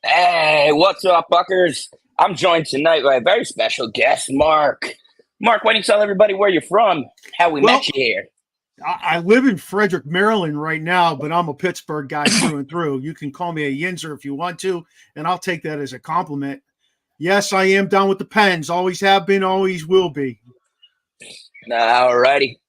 Hey, what's up, Buckers? I'm joined tonight by a very special guest, Mark. Mark, why don't you tell everybody where you're from, how we Well, met you here? I live in Frederick, Maryland right now, but I'm a Pittsburgh guy through and through. You can call me a Yinzer if you want to, and I'll take that as a compliment. Yes, I am down with the Pens. Always have been, always will be. All righty.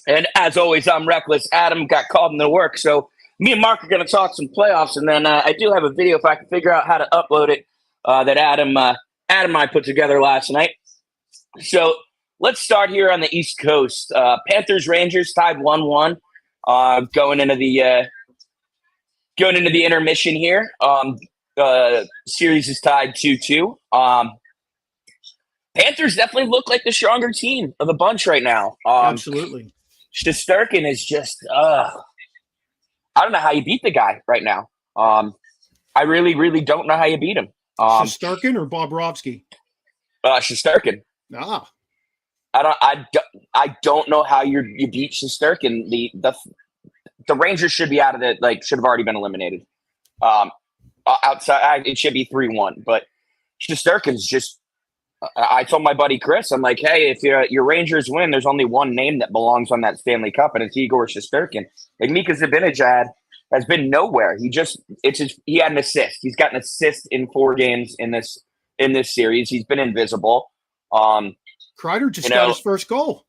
And as always, I'm Reckless. Adam got called into work, so me and Mark are going to talk some playoffs, and then I do have a video if I can figure out how to upload it that Adam and I put together last night. So let's start here on the East Coast. Panthers Rangers tied 1-1 going into the intermission here. Series is tied 2-2. Panthers definitely look like the stronger team of the bunch right now. Absolutely. Shesterkin is just I don't know how you beat the guy right now. I really, really don't know how you beat him. Shesterkin or Bobrovsky? Shesterkin. Ah, I don't know how you beat Shesterkin. The Rangers should be out of it. Like, should have already been eliminated. Outside, it should be 3-1. But Shesterkin's just. I told my buddy Chris, I'm like, hey, if your Rangers win, there's only one name that belongs on that Stanley Cup, and it's Igor Shesterkin. Like Mika Zibanejad has been nowhere. He had an assist. He's got an assist in 4 games in this series. He's been invisible. Kreider just got his first goal.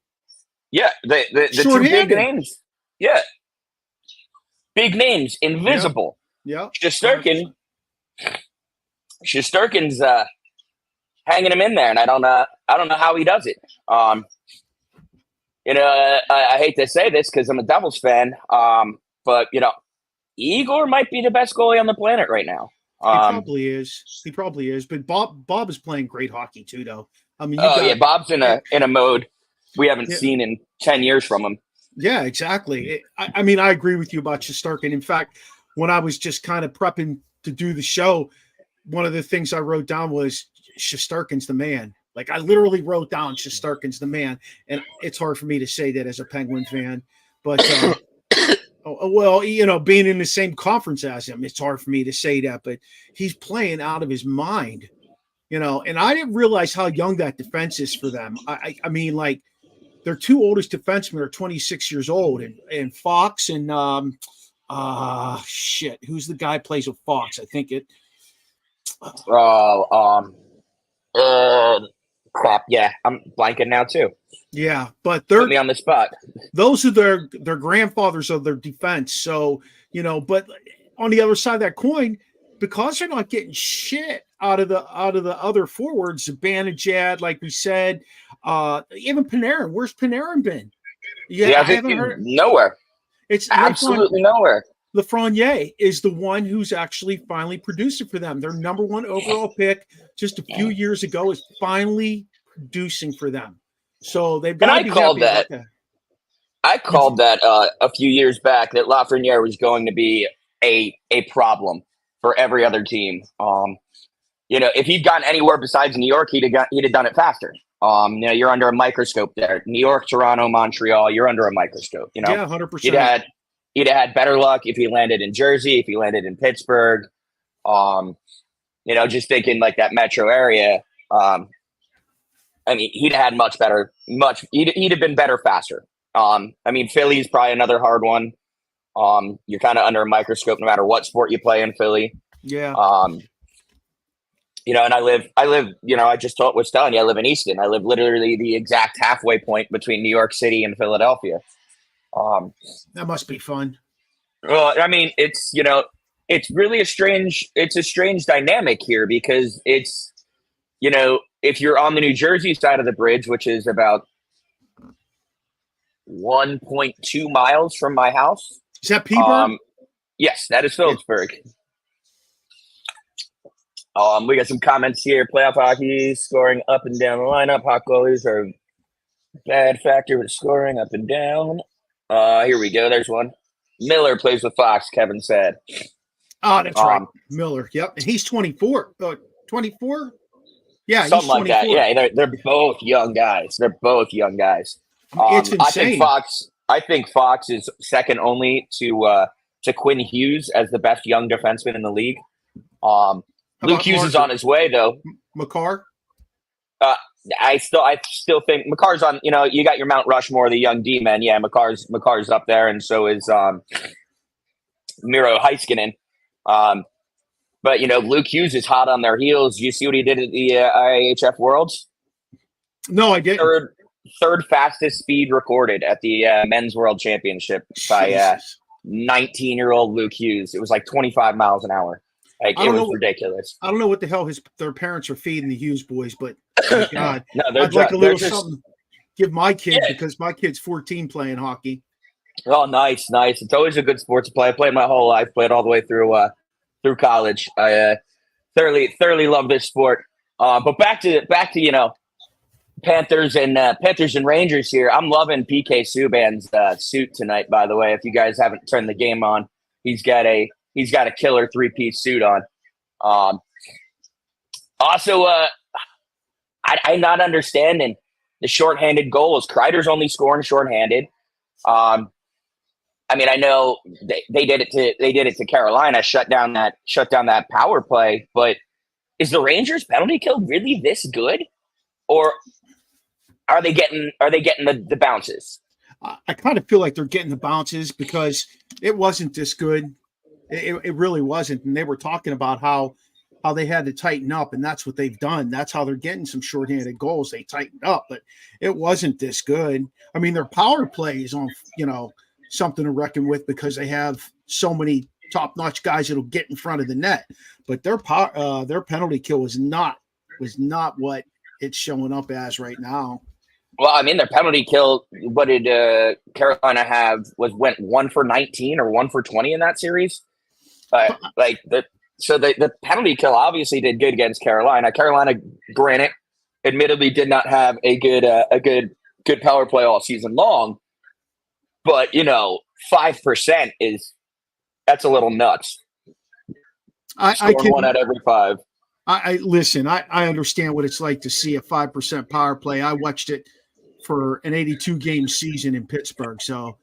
Yeah, the two big names. Yeah, big names, invisible. Yeah. Shesterkin's hanging him in there, and I don't know how he does it. I hate to say this because I'm a Devils fan, but Igor might be the best goalie on the planet right now. He probably is. But Bob is playing great hockey too, though. I mean, Bob's in a mode we haven't seen in 10 years from him. Yeah, exactly. I mean, I agree with you about Shesterkin. In fact, when I was just kind of prepping to do the show, one of the things I wrote down was Shesterkin's the man. Like I literally wrote down Shesterkin's the man, and it's hard for me to say that as a Penguin fan. But being in the same conference as him, it's hard for me to say that. But he's playing out of his mind, and I didn't realize how young that defense is for them. I mean, like their 2 oldest defensemen are 26 years old, and Fox and who's the guy who plays with Fox? I think it. Crap. Yeah, I'm blanking now too. Yeah, but they're put me on the spot. Those are their grandfathers of their defense. So but on the other side of that coin, because they're not getting shit out of the other forwards, Zibanejad, like we said, even Panarin. Where's Panarin been? Yeah, I haven't heard nowhere. It's absolutely nowhere. Lafreniere is the one who's actually finally producing for them. Their number 1 overall pick just a few years ago is finally producing for them. So they've got to be happy about that. I called that a few years back that Lafreniere was going to be a problem for every other team. If he'd gotten anywhere besides New York, he'd have done it faster. You're under a microscope there. New York, Toronto, Montreal, you're under a microscope. Yeah, 100%. He'd have had better luck if he landed in Jersey, if he landed in Pittsburgh. Just thinking like that metro area. He'd have had he'd have been better faster. Philly's probably another hard one. You're kind of under a microscope no matter what sport you play in Philly. Yeah. And I live, I just was telling you, I live in Easton. I live literally the exact halfway point between New York City and Philadelphia. That must be fun. Well, it's really a strange dynamic here because it's, if you're on the New Jersey side of the bridge, which is about 1.2 miles from my house. Is that Peterborough? Yes, that is Phillipsburg. We got some comments here. Playoff hockey, scoring up and down the lineup. Hot goalies are a bad factor with scoring up and down. Here we go. There's one. Miller plays with Fox, Kevin said. Oh, that's right. Miller. Yep. And he's 24. 24? Yeah, something like that. Yeah, they're both young guys. It's insane. I think Fox is second only to Quinn Hughes as the best young defenseman in the league. Luke Hughes is on his way though. McCarr? I still think McCarr's on. You know, you got your Mount Rushmore, the young D men. Yeah, McCarr's up there, and so is Miro Heiskanen. But you know, Luke Hughes is hot on their heels. You see what he did at the IHF Worlds? No, I didn't. Third fastest speed recorded at the Men's World Championship by 19-year-old Luke Hughes. It was like 25 miles an hour. Like, it was ridiculous. I don't know what the hell their parents are feeding the Hughes boys, but my God, no, I'd like a little something. Give my kid because my kid's 14 playing hockey. Oh, nice. It's always a good sport to play. I played my whole life. Played all the way through college. I thoroughly love this sport. But back to you know, Panthers and Rangers here. I'm loving PK Subban's suit tonight. By the way, if you guys haven't turned the game on, he's got a killer 3-piece suit on. Also, I'm not understanding the shorthanded goals. Kreider's only scoring shorthanded. I mean, I know they did it to Carolina, shut down that power play. But is the Rangers penalty kill really this good, or are they getting the bounces? I kind of feel like they're getting the bounces because it wasn't this good. It really wasn't, and they were talking about how they had to tighten up, and that's what they've done. That's how they're getting some shorthanded goals. They tightened up, but it wasn't this good. I mean, their power play is on, you know, something to reckon with because they have so many top-notch guys that'll get in front of the net. But their penalty kill was not what it's showing up as right now. Well, I mean, their penalty kill. What did Carolina have? Went 1 for 19 or 1 for 20 in that series? The penalty kill obviously did good against Carolina. Carolina, granted, admittedly did not have a good power play all season long, but you know, 5% that's a little nuts. I can 1 out of every 5. I listen. I understand what it's like to see a 5% power play. I watched it for an 82 game season in Pittsburgh, so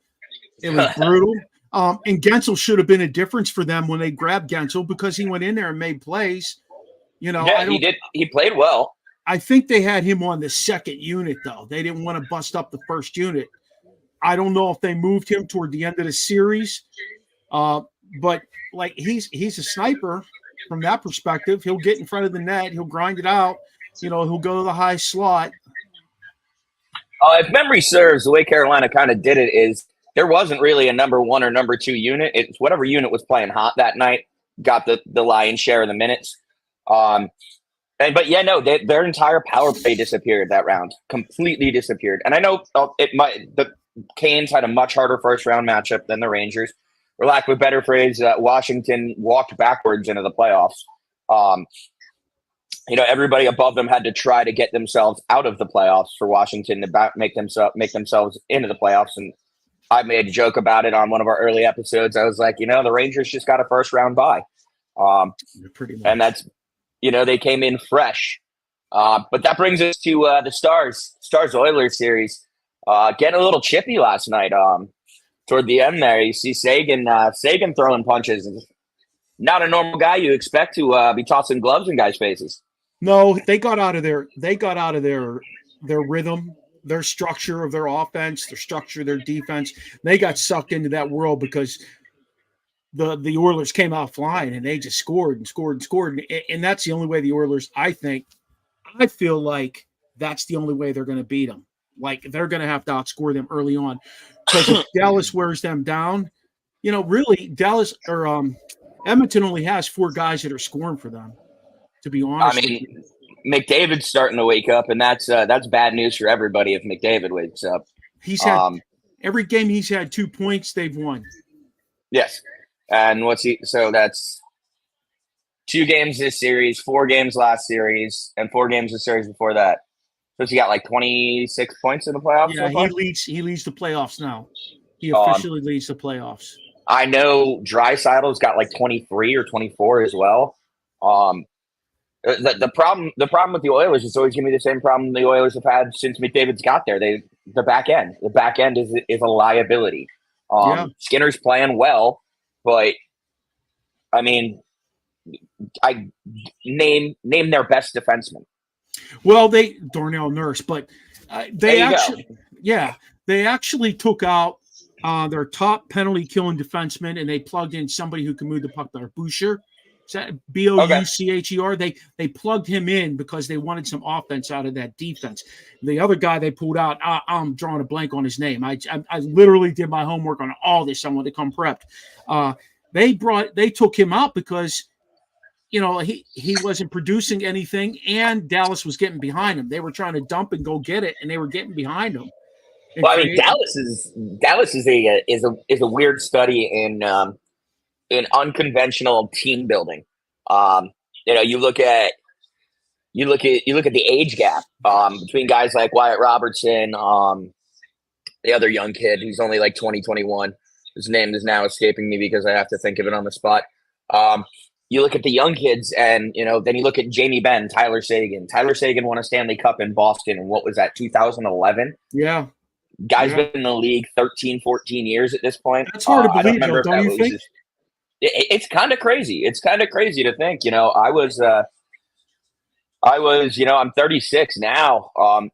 it was brutal. And Gensel should have been a difference for them when they grabbed Gensel because he went in there and made plays. You know, yeah, he did. He played well. I think they had him on the second unit, though. They didn't want to bust up the first unit. I don't know if they moved him toward the end of the series, but like he's a sniper from that perspective. He'll get in front of the net. He'll grind it out. You know, he'll go to the high slot. If memory serves, the way Carolina kind of did it is there wasn't really a number 1 or number 2 unit. It's whatever unit was playing hot that night got the lion's share of the minutes. But yeah, no, their entire power play disappeared that round, completely disappeared. And I know the Canes had a much harder first round matchup than the Rangers. For lack of a better phrase, Washington walked backwards into the playoffs. You know, everybody above them had to try to get themselves out of the playoffs for Washington to make themselves into the playoffs. And I made a joke about it on one of our early episodes. I was like, you know, the Rangers just got a first round bye. Pretty much. And that's, you know, they came in fresh. But that brings us to the Stars Oilers series. Getting a little chippy last night. Toward the end there, you see Sagan throwing punches. Not a normal guy you expect to be tossing gloves in guys' faces. No, they got out of their rhythm, their structure of their offense, their structure, their defense. They got sucked into that world because the Oilers came out flying and they just scored. And that's the only way the Oilers, I feel like that's the only way they're going to beat them. Like they're going to have to outscore them early on because if Dallas wears them down, you know, really Dallas or Edmonton only has 4 guys that are scoring for them, to be honest. I mean, McDavid's starting to wake up, and that's bad news for everybody if McDavid wakes up. He's had every game he's had 2 points, they've won. Yes. And so that's 2 games this series, 4 games last series, and 4 games the series before that. So he got like 26 points in the playoffs. Yeah, so he leads the playoffs now. He officially leads the playoffs. I know Draisaitl's got like 23 or 24 as well. The problem with the Oilers is always going to be the same problem the Oilers have had since McDavid's got there. The back end is a liability. Skinner's playing well, but I mean, I name their best defenseman. Well, Darnell Nurse, but they actually, go. yeah, they actually took out their top penalty killing defenseman, and they plugged in somebody who can move the puck better. Boucher, is that Boucher? They plugged him in because they wanted some offense out of that defense. The other guy they pulled out, I'm drawing a blank on his name. I literally did my homework on all this. I wanted to come prepped. They took him out because he wasn't producing anything, and Dallas was getting behind him. They were trying to dump and go get it, and they were getting behind him. Well, I mean, Dallas is a weird study in unconventional team building. You look at the age gap between guys like Wyatt Robertson, the other young kid who's only like 2021. His name is now escaping me because I have to think of it on the spot. You look at the young kids, and then you look at Jamie Benn, Tyler Seguin. Tyler Seguin won a Stanley Cup in Boston, and what was that, 2011? Yeah. Guy's been in the league 13, 14 years at this point. That's hard to believe, don't you think? It's kind of crazy. It's kind of crazy to think. I'm 36 now.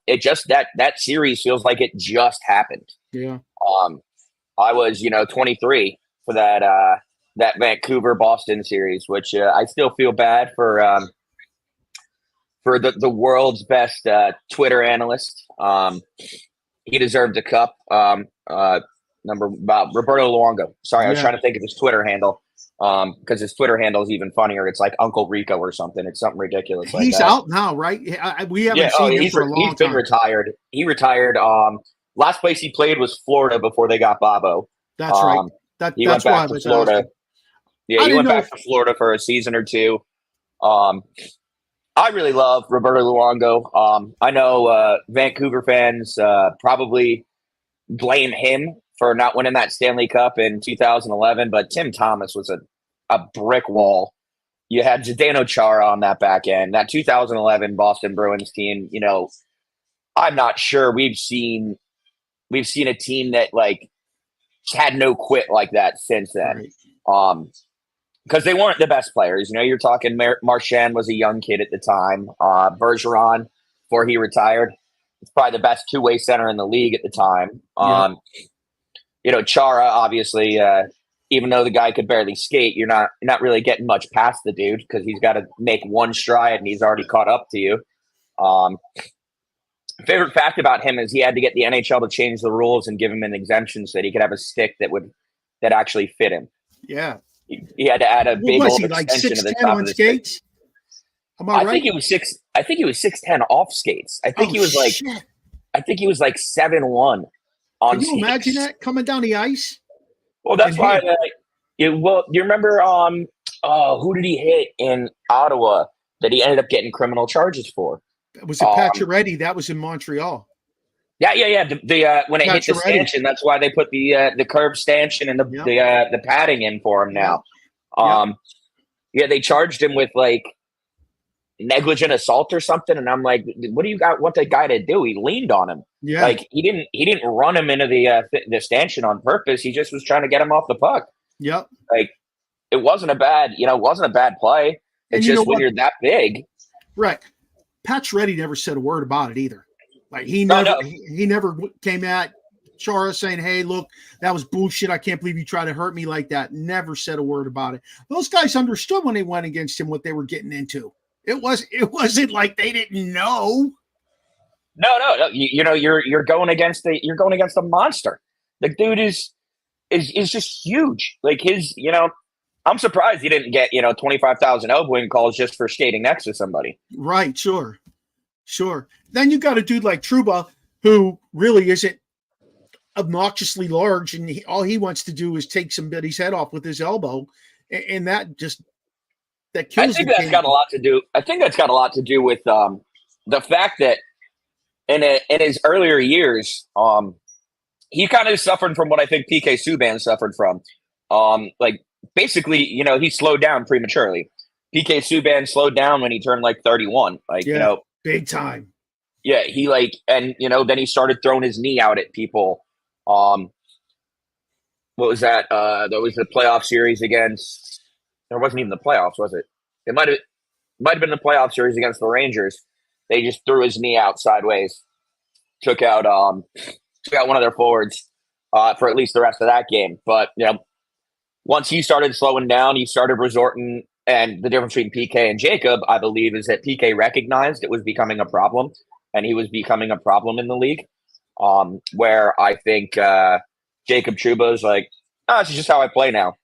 It just that series feels like it just happened. Yeah. I was 23 for that Vancouver Boston series, which I still feel bad for the world's best Twitter analyst. He deserved a cup. Roberto Luongo. Sorry, I was trying to think of his Twitter handle because his Twitter handle is even funnier. It's like Uncle Rico or something. It's something ridiculous. He's out now, right? We haven't seen him for a long time. He's been retired. He retired. Last place he played was Florida before they got Bobo. That's right. He went back to Florida. Yeah, he went back to Florida for a season or two. I really love Roberto Luongo. I know Vancouver fans probably blame him for not winning that Stanley Cup in 2011, but Tim Thomas was a brick wall. You had Zdeno Chara on that back end. That 2011 Boston Bruins team, I'm not sure we've seen a team that like had no quit like that since then. Right. Because they weren't the best players. You're talking Marchand was a young kid at the time. Bergeron, before he retired, was probably the best two-way center in the league at the time. Chara, obviously, even though the guy could barely skate, you're not really getting much past the dude because he's got to make one stride and he's already caught up to you. Favorite fact about him is he had to get the NHL to change the rules and give him an exemption so that he could have a stick that actually fit him. Yeah. He had to add a big old extension like to the top of the skates. Am I right? I think he was 6'10" off skates. I think he was like 7'1" on. Can you imagine that coming down the ice? Well, that's why. You remember who did he hit in Ottawa that he ended up getting criminal charges for? Was it Pacioretty? That was in Montreal. Yeah. When it hit the stanchion, that's why they put the curved stanchion and the padding in for him now. They charged him with like negligent assault or something, and I'm like, what do you want the guy to do? He leaned on him. Yeah, like he didn't run him into the stanchion on purpose. He just was trying to get him off the puck. Yep. Like it wasn't a bad play. It's just when you're that big, right? Pacioretty never said a word about it either. Like he never came at Chara saying, "Hey, look, that was bullshit. I can't believe you tried to hurt me like that." Never said a word about it. Those guys understood when they went against him what they were getting into. It wasn't like they didn't know. No. You're going against a monster. The dude is just huge. Like I'm surprised he didn't get 25,000 elbowing calls just for skating next to somebody. Right. Sure. Then you got a dude like Trouba who really isn't obnoxiously large, and all he wants to do is take somebody's head off with his elbow, and that kills. I think that's got a lot to do. I think that's got a lot to do with the fact that in his earlier years, he kind of suffered from what I think PK Subban suffered from. Like basically, he slowed down prematurely. PK Subban slowed down when he turned like 31. Big time. Yeah, he then he started throwing his knee out at people. What was that? That was the playoff series against. There wasn't even the playoffs, was it? It might have been the playoff series against the Rangers. They just threw his knee out sideways, took out one of their forwards for at least the rest of that game. But once he started slowing down, he started resorting. And the difference between PK and Jacob, I believe, is that PK recognized it was becoming a problem, and he was becoming a problem in the league. Where I think Jacob Trouba is like, it's just how I play now.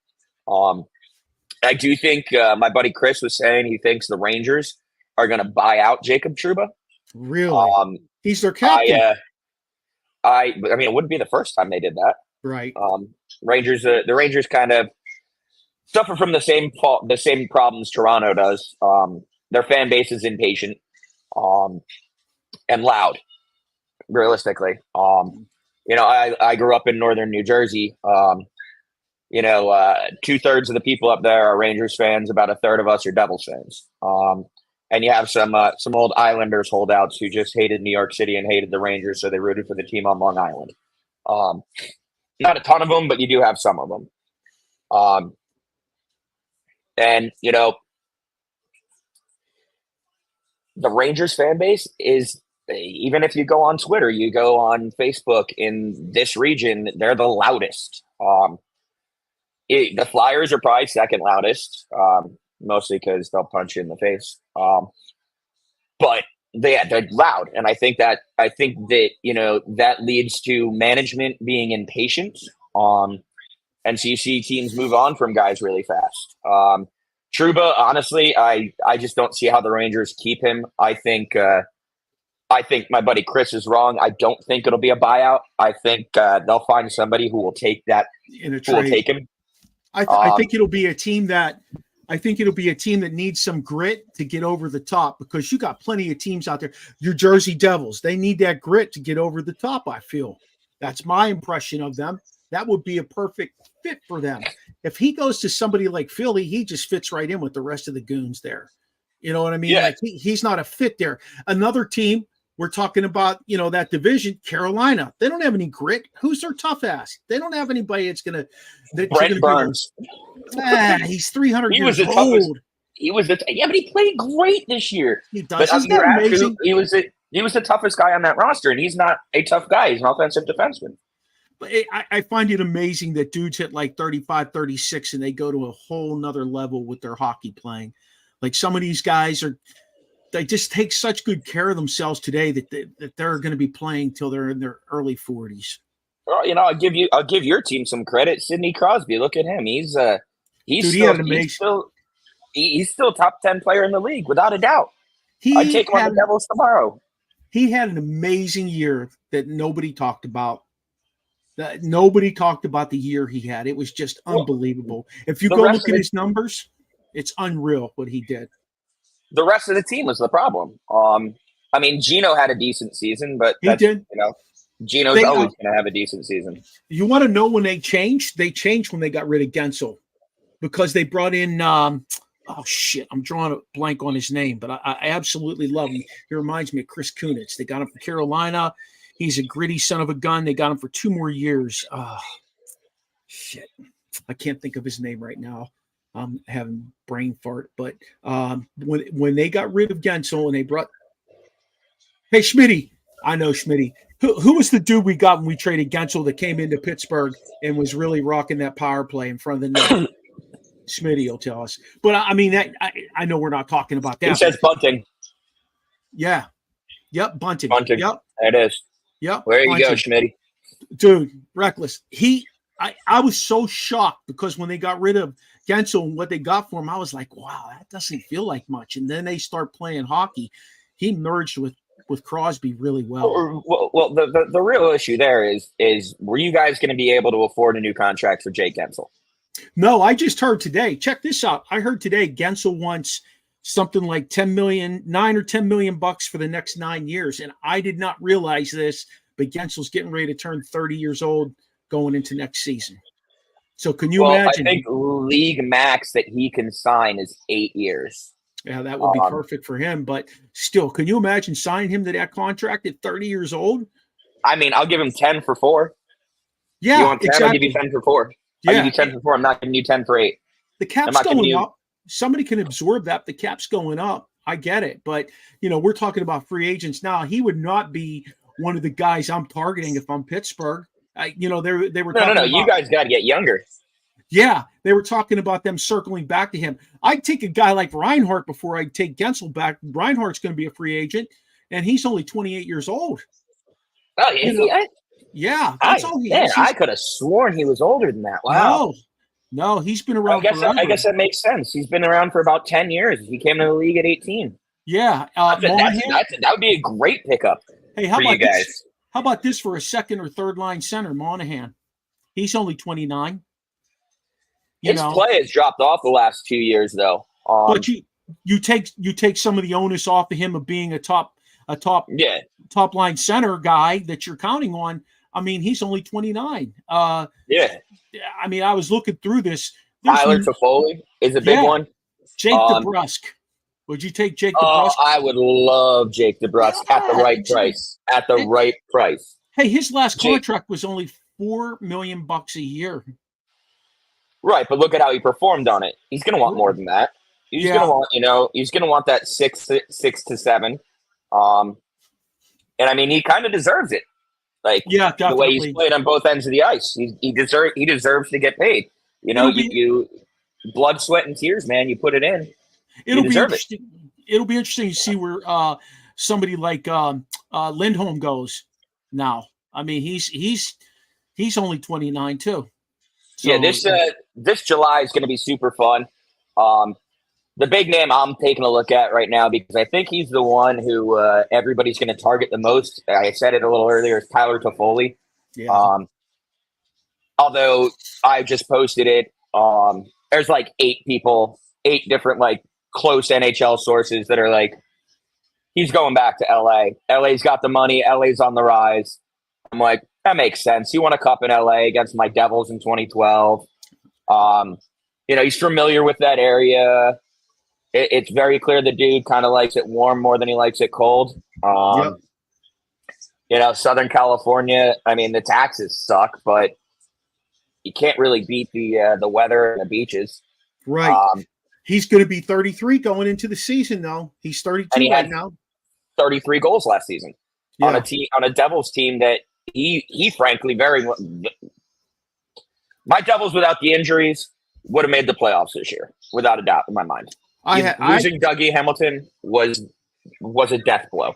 I do think my buddy Chris was saying he thinks the Rangers are going to buy out Jacob Trouba. Really? He's their captain. I mean, it wouldn't be the first time they did that. Right. The Rangers kind of suffer from the same problems Toronto does. Their fan base is impatient and loud, realistically. I grew up in northern New Jersey. 2/3 of the people up there are Rangers fans. About a third of us are Devils fans. And you have some old Islanders holdouts who just hated New York City and hated the Rangers, so they rooted for the team on Long Island. Not a ton of them, but you do have some of them. The Rangers fan base is, even if you go on Twitter, you go on Facebook in this region, they're the loudest. The Flyers are probably second loudest, mostly because they'll punch you in the face. But they're loud, and I think that that leads to management being impatient. And so you see teams move on from guys really fast. Trouba, honestly, I just don't see how the Rangers keep him. I think my buddy Chris is wrong. I don't think it'll be a buyout. I think they'll find somebody who will take that. In a trade. Who will take him. I think it'll be a team that needs some grit to get over the top, because you got plenty of teams out there. Your Jersey Devils, they need that grit to get over the top. I feel that's my impression of them. That would be a perfect fit for them. If he goes to somebody like Philly, he just fits right in with the rest of the goons there. You know what I mean? Yeah. Like he's not a fit there. Another team we're talking about, that division, Carolina. They don't have any grit. Who's their tough ass? They don't have anybody that's going to. Brent Burns. He's 300 years old. But he played great this year. He does. But Isn't that amazing? He was the toughest guy on that roster, and he's not a tough guy. He's an offensive defenseman. But I find it amazing that dudes hit like 35, 36, and they go to a whole nother level with their hockey playing. Like some of these guys they just take such good care of themselves today that they're going to be playing till they're in their early 40s. Well, I'll give your team some credit. Sidney Crosby, look at him. He's still top 10 player in the league without a doubt. I'd take him on the Devils tomorrow. He had an amazing year that nobody talked about. Nobody talked about the year he had. It was just unbelievable. If you go look at his numbers, it's unreal what he did. The rest of the team was the problem. Gino had a decent season, but he did. Gino's always going to have a decent season. You want to know when they changed? They changed when they got rid of Gensel, because they brought in I'm drawing a blank on his name, but I absolutely love him. He reminds me of Chris Kunitz. They got him from Carolina. He's a gritty son of a gun. They got him for 2 more years. Shit. I can't think of his name right now. I'm having brain fart. But when they got rid of Gensel and they brought – hey, Schmitty. I know Schmitty. Who was the dude we got when we traded Gensel that came into Pittsburgh and was really rocking that power play in front of the net? Schmitty will tell us. But, I know we're not talking about that. He says Bunting. Yeah. Yep, Bunting. Yep. There it is. Yep. Where you go, Schmitty? Dude, reckless. I was so shocked, because when they got rid of Gensel and what they got for him, I was like, wow, that doesn't feel like much. And then they start playing hockey. He merged with Crosby really well. Well, the real issue there is were you guys going to be able to afford a new contract for Jake Gensel? No, I just heard today. Check this out. I heard today Gensel wants something like $9 or $10 million for the next 9 years. And I did not realize this, but Gensel's getting ready to turn 30 years old going into next season. So can you imagine? I think league max that he can sign is 8 years. Yeah, that would be perfect for him. But still, can you imagine signing him to that contract at 30 years old? I'll give him 10 for 4. Yeah, you want 10? exactly. I'll give you 10 for 4. I'll give you 10 for 4. I'm not giving you 10 for 8. The cap's going up. somebody can absorb that. The cap's going up. I get it. But, we're talking about free agents now. He would not be one of the guys I'm targeting if I'm Pittsburgh. They were talking No. about, You guys got to get younger. Yeah, they were talking about them circling back to him. I'd take a guy like Reinhardt before I'd take Gensel back. Reinhardt's going to be a free agent, and he's only 28 years old. Oh, is he? Yeah, that's all he is. I could have sworn he was older than that. Wow. No, he's been around forever. I guess that makes sense. He's been around for about 10 years. He came to the league at 18. Yeah. That would be a great pickup for you guys. How about this for a second or third line center, Monahan? He's only 29. His play has dropped off the last 2 years, though. But you take some of the onus off of him of being a top line center guy that you're counting on. I mean, he's only 29. I mean, I was looking through this. Tyler Toffoli is a big one. Jake DeBrusk. Would you take Jake DeBrusk? I would love Jake DeBrusk at the right price. At the right price. Hey, his last contract was only $4 million a year. Right, but look at how he performed on it. He's going to want more than that. He's going to want, he's going to want that 6 to 7. And I mean, he kind of deserves it. Like the way he's played on both ends of the ice, he deserves to get paid. You blood, sweat, and tears, man. You put it in. It'll be interesting. It'll be interesting to see where somebody like Lindholm goes now. I mean, he's only 29 too. So, yeah, this July is going to be super fun. The big name I'm taking a look at right now, because I think he's the one who everybody's going to target the most. I said it a little earlier, is Tyler Toffoli. Yeah. Although I just posted it, there's like 8 different like close NHL sources that are like, he's going back to LA. LA's got the money. LA's on the rise. I'm like, that makes sense. He won a cup in LA against my Devils in 2012. He's familiar with that area. It's very clear the dude kind of likes it warm more than he likes it cold. Southern California, I mean, the taxes suck, but you can't really beat the weather and the beaches. Right. He's going to be 33 going into the season, though. He's 32 right now. 33 goals last season on a Devils team that he frankly my Devils without the injuries would have made the playoffs this year, without a doubt in my mind. Losing Dougie Hamilton was a death blow.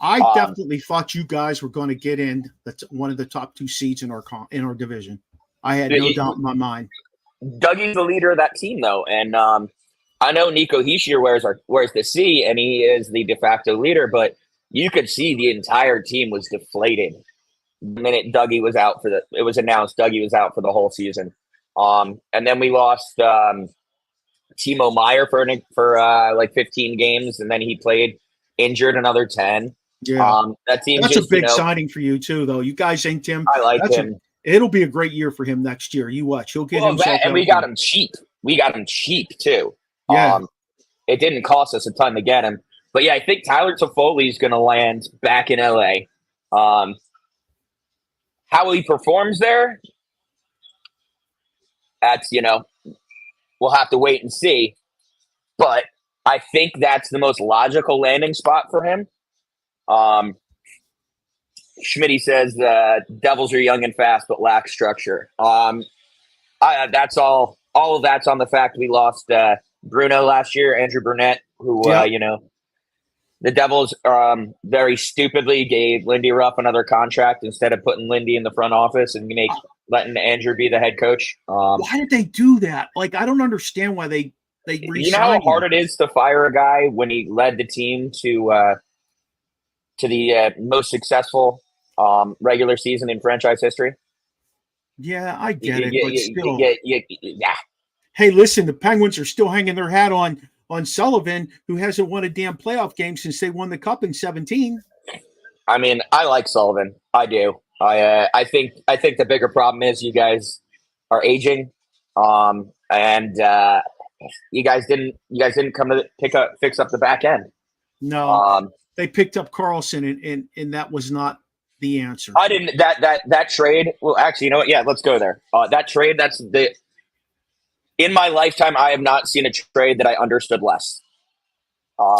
I definitely thought you guys were going to get in one of the top 2 seeds in our division. I had no doubt in my mind. Dougie's the leader of that team, though, and I know Nico Hischier wears the C, and he is the de facto leader, but you could see the entire team was deflated the minute Dougie was out it was announced Dougie was out for the whole season. And then we lost Timo Meier for like 15 games, and then he played injured another 10. Yeah, that team. That's a big signing for you too, though. You guys inked him. I like him. It'll be a great year for him next year. You watch. He'll get himself. And we got him cheap. We got him cheap too. Yeah. It didn't cost us a ton to get him, but yeah, I think Tyler Toffoli is going to land back in LA. How he performs there, that's we'll have to wait and see. But I think that's the most logical landing spot for him. Schmitty says Devils are young and fast but lack structure. That's all of that's on the fact we lost Bruno last year, Andrew Brunette, who the Devils very stupidly gave Lindy Ruff another contract instead of putting Lindy in the front office and letting Andrew be the head coach. Why did they do that? Like, I don't understand why they you know how hard it is to fire a guy when he led the team to the most successful regular season in franchise history? Yeah, I get it, but still. Yeah. Hey, listen, the Penguins are still hanging their hat on Sullivan, who hasn't won a damn playoff game since they won the Cup in 2017. I mean, I like Sullivan. I do. I think the bigger problem is you guys are aging, and you guys didn't come to fix up the back end. No, they picked up Carlson, and that was not the answer. I didn't that trade. Well, actually, you know what? Yeah, let's go there. That trade. in my lifetime, I have not seen a trade that I understood less.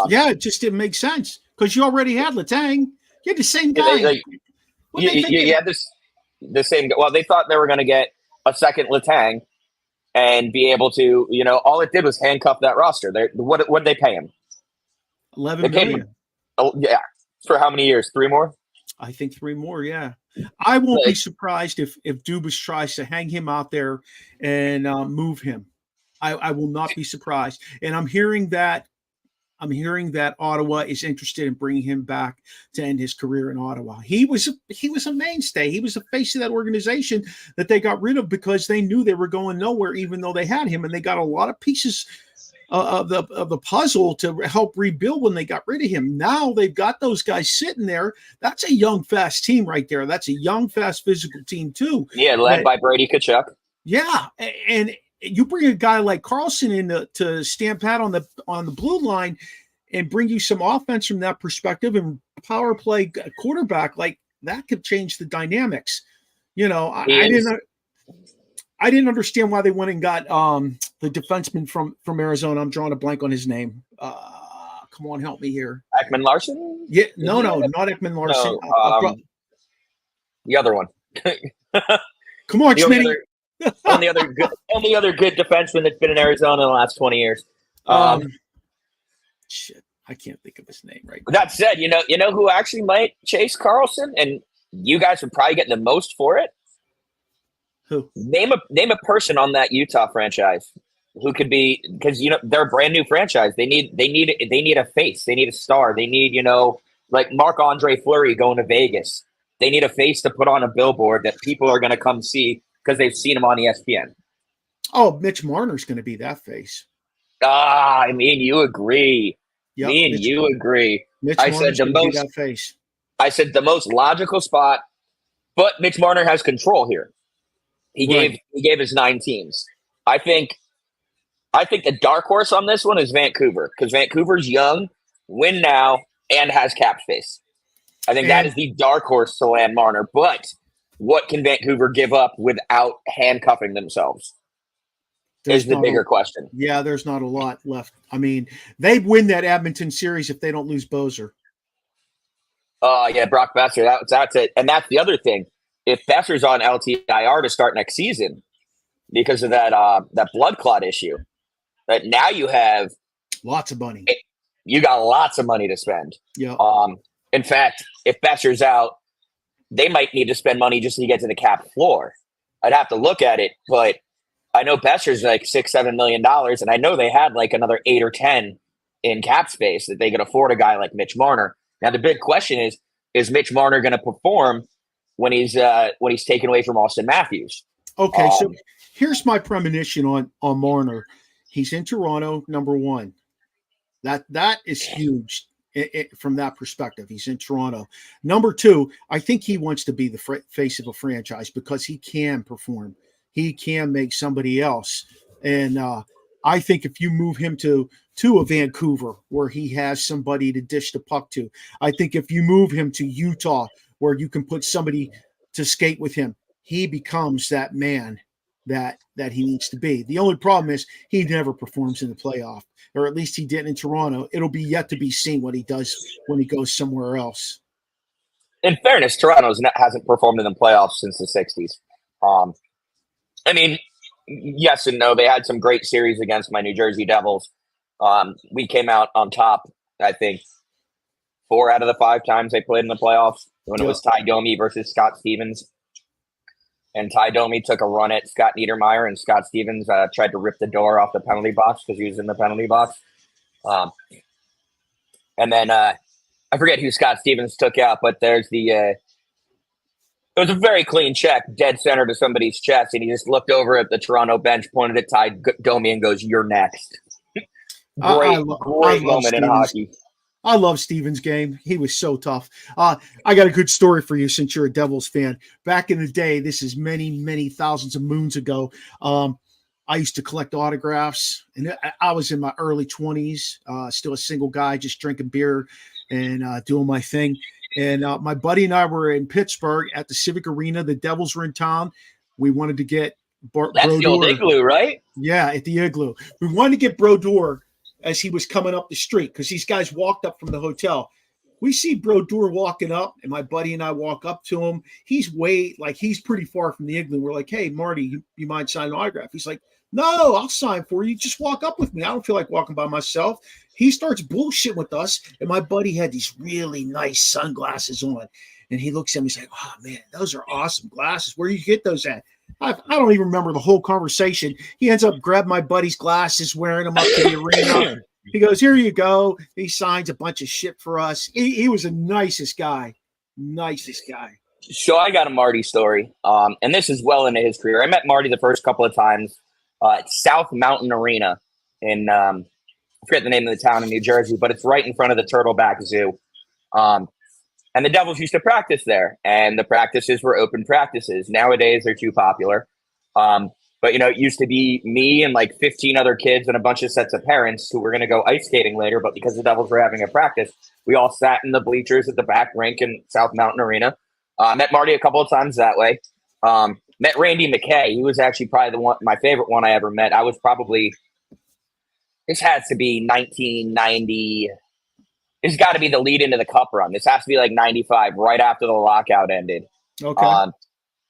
Yeah, it just didn't make sense because you already had Letang. You had the same guy. What you, they thinking? you had the same. Well, they thought they were going to get a second Letang and be able to, all it did was handcuff that roster. What did they pay him? $11 million. Yeah, for how many years? 3 more? I think 3 more. Yeah, I won't be surprised if Dubas tries to hang him out there and move him. I will not be surprised. And I'm hearing that Ottawa is interested in bringing him back to end his career in Ottawa. He was a mainstay. He was the face of that organization that they got rid of because they knew they were going nowhere, even though they had him, and they got a lot of pieces of the puzzle to help rebuild when they got rid of him. Now they've got those guys sitting there. That's a young, fast team right there. That's a young, fast, physical team too. Yeah, led by Brady Tkachuk. Yeah, and you bring a guy like Carlson in to stand pat on the blue line and bring you some offense from that perspective and power play quarterback, like that could change the dynamics. I didn't understand why they went and got the defenseman from Arizona. I'm drawing a blank on his name. Come on, help me here. Ekman Larson? Yeah, no, not Ekman Larson. No, the other one. Come on, Schmitty. Only other good defenseman that's been in Arizona in the last 20 years. Shit, I can't think of his name right now. That said, you know who actually might chase Carlson, and you guys would probably get the most for it. Who? Name a person on that Utah franchise who could be, because they're a brand new franchise. They need a face. They need a star. They need like Marc-Andre Fleury going to Vegas. They need a face to put on a billboard that people are going to come see because they've seen him on ESPN. Oh, Mitch Marner's going to be that face. I mean, you agree. Yep, You agree. Mitch Marner's going to be that face. I said the most logical spot, but Mitch Marner has control here. He gave his 9 teams. I think the dark horse on this one is Vancouver, because Vancouver's young, win now, and has cap space. I think that is the dark horse to land Marner. But what can Vancouver give up without handcuffing themselves? Is the bigger question. Yeah, there's not a lot left. I mean, they win that Edmonton series if they don't lose Boeser. Yeah, Brock Besser. That's it. And that's the other thing. If Besser's on LTIR to start next season because of that blood clot issue, that now you have lots of money. You got lots of money to spend. Yeah. In fact, if Besser's out, they might need to spend money just to get to the cap floor. I'd have to look at it, but I know Besser's like $6-7 million, and I know they had like another 8 or 10 in cap space that they could afford a guy like Mitch Marner. Now the big question is Mitch Marner going to perform when he's taken away from Austin Matthews? Okay, so here's my premonition on Marner. He's in Toronto, number 1. That is huge from that perspective. He's in Toronto. Number 2, I think he wants to be the face of a franchise because he can perform. He can make somebody else. And I think if you move him to a Vancouver where he has somebody to dish the puck to, I think if you move him to Utah where you can put somebody to skate with him, he becomes that man that he needs to be. The only problem is he never performs in the playoff, or at least he didn't in Toronto. It'll be yet to be seen what he does when he goes somewhere else. In fairness, Toronto hasn't performed in the playoffs since the 60s. I mean, yes and no. They had some great series against my New Jersey Devils. We came out on top, I think, 4 out of the 5 times they played in the playoffs when it was Ty Domi versus Scott Stevens. And Ty Domi took a run at Scott Niedermayer, and Scott Stevens tried to rip the door off the penalty box because he was in the penalty box. And then I forget who Scott Stevens took out, but there's it was a very clean check, dead center to somebody's chest, and he just looked over at the Toronto bench, pointed at Ty Domi, and goes, "You're next." Great moment in hockey. I love Stevens' game. He was so tough. I got a good story for you since you're a Devils fan. Back in the day, this is many, many thousands of moons ago, I used to collect autographs, and I was in my early 20s, still a single guy, just drinking beer and doing my thing. And my buddy and I were in Pittsburgh at the Civic Arena. The Devils were in town. We wanted to get That's the old Igloo, right? Yeah, at the Igloo. We wanted to get Brodeur as he was coming up the street because these guys walked up from the hotel. We see Brodeur walking up, and my buddy and I walk up to him. He's pretty far from the Igloo. We're like, hey, Marty, you mind signing an autograph? He's like, no, I'll sign for you. Just walk up with me. I don't feel like walking by myself. He starts bullshitting with us, and my buddy had these really nice sunglasses on. And he looks at me, he's like, oh, man, those are awesome glasses. Where you get those at? I don't even remember the whole conversation. He ends up grabbing my buddy's glasses, wearing them up to the arena. He goes, here you go. He signs a bunch of shit for us. He was the nicest guy. Nicest guy. So I got a Marty story, and this is well into his career. I met Marty the first couple of times at South Mountain Arena in, I forget the name of the town in New Jersey, but it's right in front of the Turtleback Zoo. And the Devils used to practice there, and the practices were open practices. Nowadays, they're too popular. But, it used to be me and like 15 other kids and a bunch of sets of parents who were going to go ice skating later. But because the Devils were having a practice, we all sat in the bleachers at the back rink in South Mountain Arena. Met Marty a couple of times that way. Met Randy McKay. He was actually probably my favorite one I ever met. I was probably, this has to be 1990. This has got to be the lead into the cup run. This has to be like 95, right after the lockout ended. Okay. I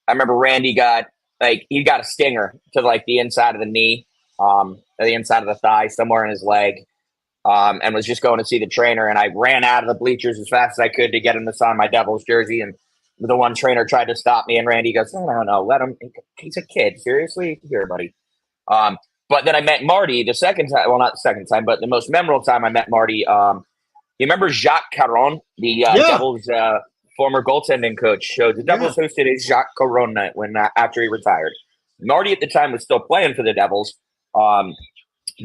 remember Randy got a stinger to like the inside of the knee, or the inside of the thigh, somewhere in his leg, and was just going to see the trainer. And I ran out of the bleachers as fast as I could to get him to sign my Devils jersey. And the one trainer tried to stop me, and Randy goes, no, let him. He's a kid. Seriously? Here, buddy. But then I met Marty the second time. Well, not the second time, but the most memorable time I met Marty. You remember Jacques Caron, the Devils former goaltending coach? So the Devils hosted a Jacques Caron night after he retired. Marty at the time was still playing for the Devils, but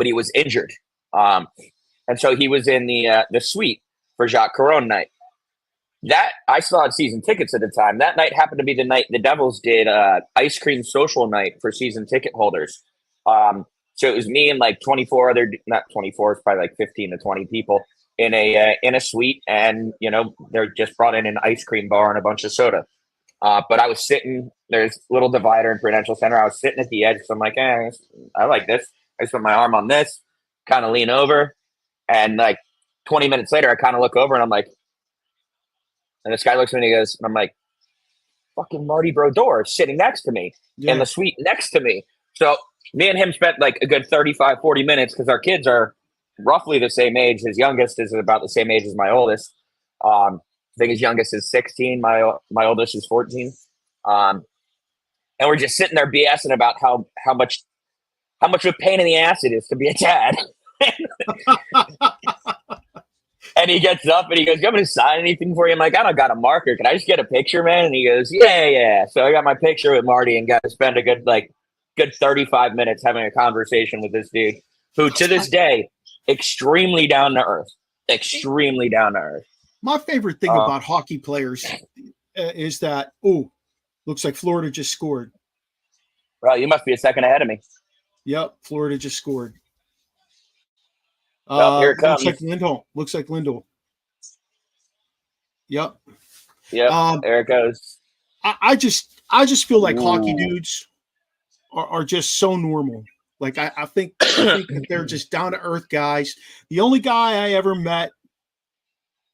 he was injured, and so he was in the suite for Jacques Caron night. That I still had season tickets at the time. That night happened to be the night the Devils did ice cream social night for season ticket holders. So it was me and like 24 other, not 24, it's probably like 15 to 20 people in a suite, and they're just brought in an ice cream bar and a bunch of soda. But I was sitting, there's a little divider in Prudential Center. I was sitting at the edge, so I'm like, I like this. I just put my arm on this, kind of lean over, and like 20 minutes later, I kind of look over and I'm like, and this guy looks at me and he goes, and I'm like, fucking Marty Brodeur sitting next to me in the suite next to me. So me and him spent like a good 35, 40 minutes because our kids are roughly the same age. His youngest is about the same age as my oldest. I think his youngest is 16. My oldest is 14. And we're just sitting there BSing about how much of a pain in the ass it is to be a dad. And he gets up and he goes, "You want me to sign anything for you?" I'm like, "I don't got a marker. Can I just get a picture, man?" And he goes, Yeah. So I got my picture with Marty and got to spend a good 35 minutes having a conversation with this dude who, to this day, extremely down to earth. Extremely down to earth. My favorite thing about hockey players is that, looks like Florida just scored. Well, you must be a second ahead of me. Yep, Florida just scored. Here it comes. Looks like Lindell. Yep. Yep. There it goes. I just feel like hockey dudes are just so normal. Like I think that they're just down to earth guys. The only guy I ever met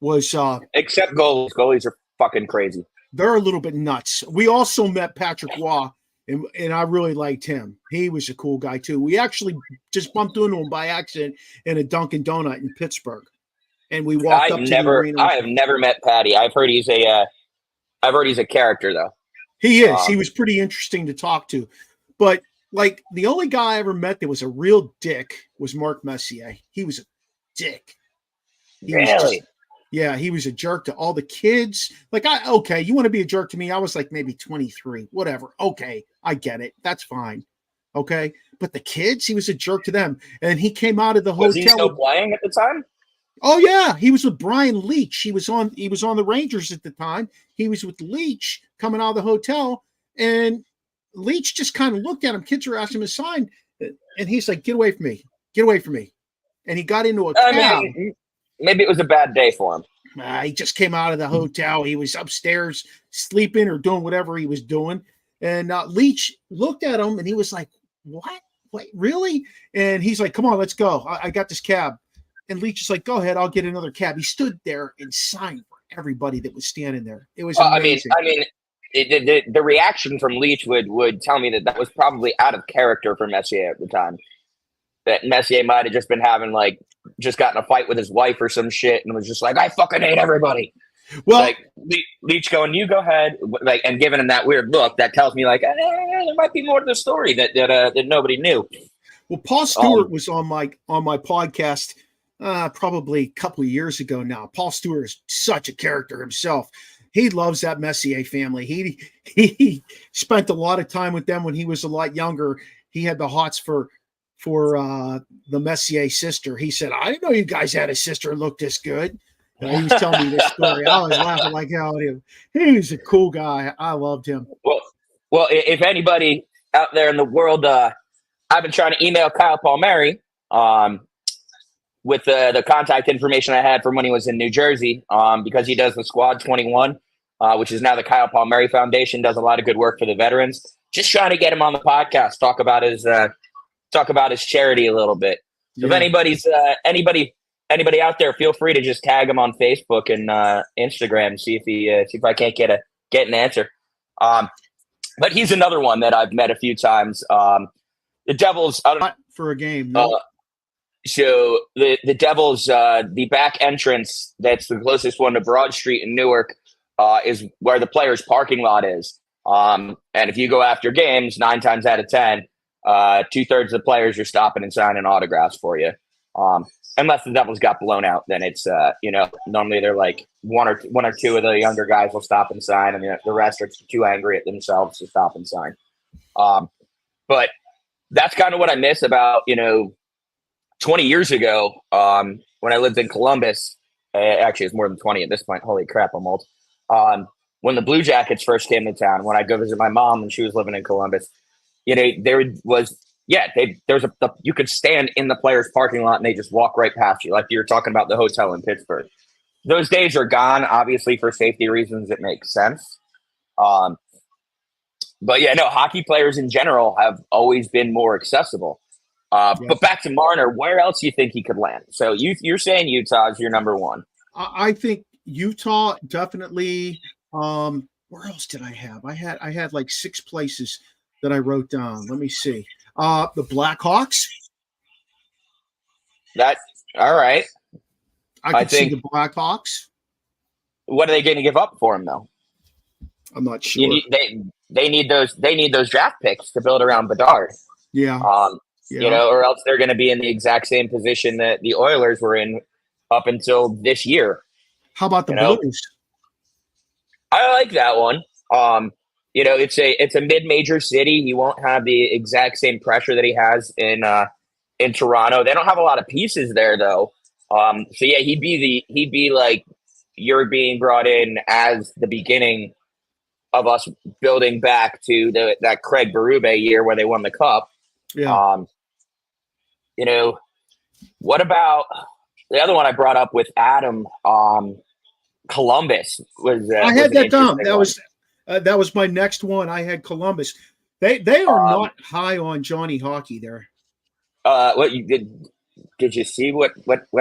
was except goalies. Goalies are fucking crazy. They're a little bit nuts. We also met Patrick Waugh, and I really liked him. He was a cool guy too. We actually just bumped into him by accident in a Dunkin' Donut in Pittsburgh, and we walked up to the arena. I have never met Patty. I've heard he's a character though. He is. He was pretty interesting to talk to, but like the only guy I ever met that was a real dick was Mark Messier. He was a dick. Really? He was a jerk to all the kids. Like, you want to be a jerk to me? I was like maybe 23, whatever. Okay, I get it. That's fine. Okay, but the kids, he was a jerk to them. And he came out of the hotel. Was he still playing at the time? Oh yeah, he was with Brian Leach. He was on the Rangers at the time. He was with Leach coming out of the hotel, and Leach just kind of looked at him. Kids were asking him to sign, and he's like, "Get away from me! Get away from me!" And he got into a cab. Maybe it was a bad day for him. He just came out of the hotel. He was upstairs sleeping or doing whatever he was doing. And Leach looked at him and he was like, what? What, really? And he's like, come on, let's go. I got this cab. And Leach is like, go ahead, I'll get another cab. He stood there and signed for everybody that was standing there. It was amazing. The reaction from Leach would tell me that was probably out of character for Messier at the time. That Messier might have just been having just gotten a fight with his wife or some shit and was just like, I fucking hate everybody. Well, like Leach going, you go ahead, and giving him that weird look that tells me there might be more to the story that nobody knew. Well, Paul Stewart was on my podcast probably a couple of years ago now. Paul Stewart is such a character himself. He loves that Messier family. He spent a lot of time with them when he was a lot younger. He had the hots for the Messier sister. He said, I didn't know you guys had a sister and looked this good. He was telling me this story. I was laughing like hell at him. He was a cool guy. I loved him. Well, if anybody out there in the world, I've been trying to email Kyle Palmieri with the contact information I had from when he was in New Jersey because he does the Squad 21, which is now the Kyle Palmieri Foundation, does a lot of good work for the veterans. Just trying to get him on the podcast, talk about his charity a little bit. So if anybody out there, feel free to just tag him on Facebook and Instagram, see if I can't get an answer. But he's another one that I've met a few times. The Devils, I don't know, for a game. No. So the Devils, the back entrance that's the closest one to Broad Street in Newark is where the players' parking lot is. And if you go after games, 9 times out of 10, 2/3 of the players are stopping and signing autographs for you. Unless the Devils got blown out, then it's normally they're like one or two of the younger guys will stop and sign, and the rest are too angry at themselves to stop and sign. But that's kind of what I miss about 20 years ago when I lived in Columbus. Actually, it's more than 20 at this point. Holy crap, I'm old. When the Blue Jackets first came to town, when I go visit my mom when she was living in Columbus, there was. Yeah, you could stand in the players' parking lot and they just walk right past you, like you were talking about the hotel in Pittsburgh. Those days are gone, obviously, for safety reasons. It makes sense. But yeah, no, hockey players in general have always been more accessible. Yes. But back to Marner, where else do you think he could land? So you're saying Utah is your number one. I think Utah definitely. Where else did I have? I had like 6 places that I wrote down. Let me see. The Blackhawks. All right. I think see the Blackhawks. What are they going to give up for him, though? I'm not sure. They need those draft picks to build around Bedard. Yeah. Or else they're going to be in the exact same position that the Oilers were in up until this year. How about the Blues? I like that one. It's a mid-major city. He won't have the exact same pressure that he has in Toronto. They don't have a lot of pieces there, though. So yeah, he'd be like you're being brought in as the beginning of us building back to that Craig Berube year where they won the cup. Yeah. What about the other one I brought up with Adam? Columbus was. I had that down. That was my next one. I had Columbus. They are not high on Johnny Hockey there. What you did? Did you see what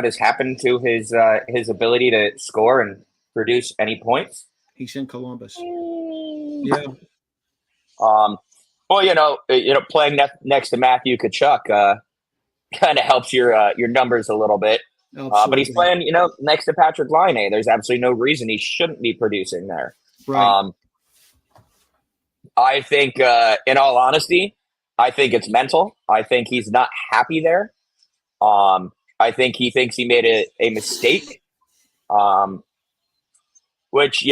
has happened to his ability to score and produce any points? He's in Columbus. Yeah. Well, playing next to Matthew Tkachuk kind of helps your numbers a little bit. But he's playing, next to Patrick Laine. There's absolutely no reason he shouldn't be producing there. Right. I think, in all honesty, I think it's mental. I think he's not happy there. I think he thinks he made a mistake, which,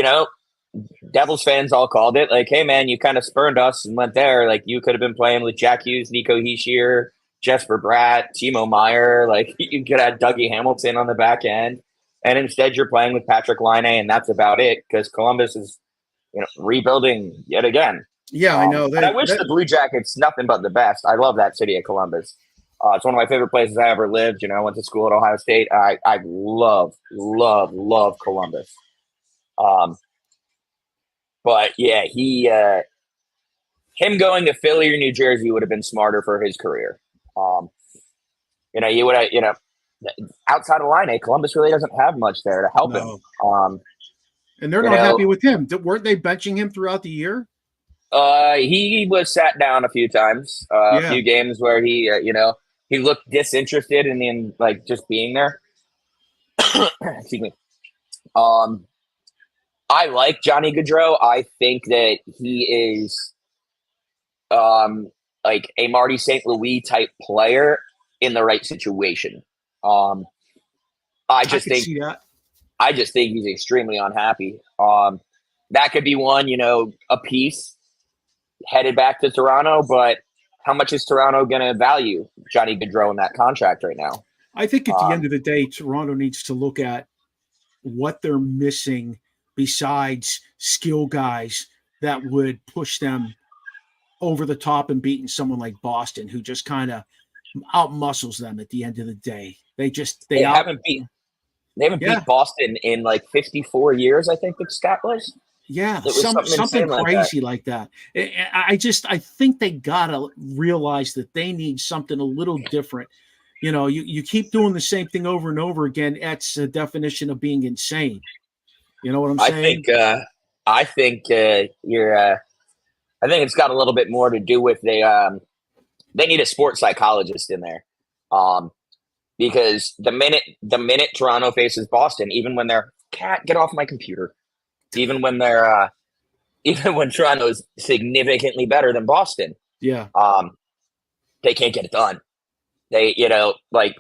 Devils fans all called it. Like, hey, man, you kind of spurned us and went there. Like, you could have been playing with Jack Hughes, Nico Hischier, Jesper Bratt, Timo Meyer. Like, you could have Dougie Hamilton on the back end. And instead, you're playing with Patrick Laine, and that's about it because Columbus is, rebuilding yet again. Yeah, I know. And I wish the Blue Jackets nothing but the best. I love that city of Columbus. It's one of my favorite places I ever lived. I went to school at Ohio State. I love Columbus. But yeah, he him going to Philly or New Jersey would have been smarter for his career. You would have, outside of line, Columbus really doesn't have much there to help him. And they're not happy with him. Weren't they benching him throughout the year? He was sat down a few times, a few games where he, he looked disinterested in like just being there. Excuse me. I like Johnny Gaudreau. I think that he is, like a Marty St. Louis type player in the right situation. I just think he's extremely unhappy. That could be one, a piece headed back to Toronto, but how much is Toronto going to value Johnny Gaudreau in that contract right now? I think at the end of the day, Toronto needs to look at what they're missing besides skill guys that would push them over the top and beating someone like Boston, who just kind of outmuscles them at the end of the day. They haven't beat Boston in like 54 years, I think the stat was. Yeah, something crazy like that. I think they gotta realize that they need something a little different. You keep doing the same thing over and over again. That's a definition of being insane. You know what I'm saying? I think it's got a little bit more to do with they need a sports psychologist in there, because the minute Toronto faces Boston, even when they're get off my computer. Even when Toronto's significantly better than Boston, they can't get it done. They, like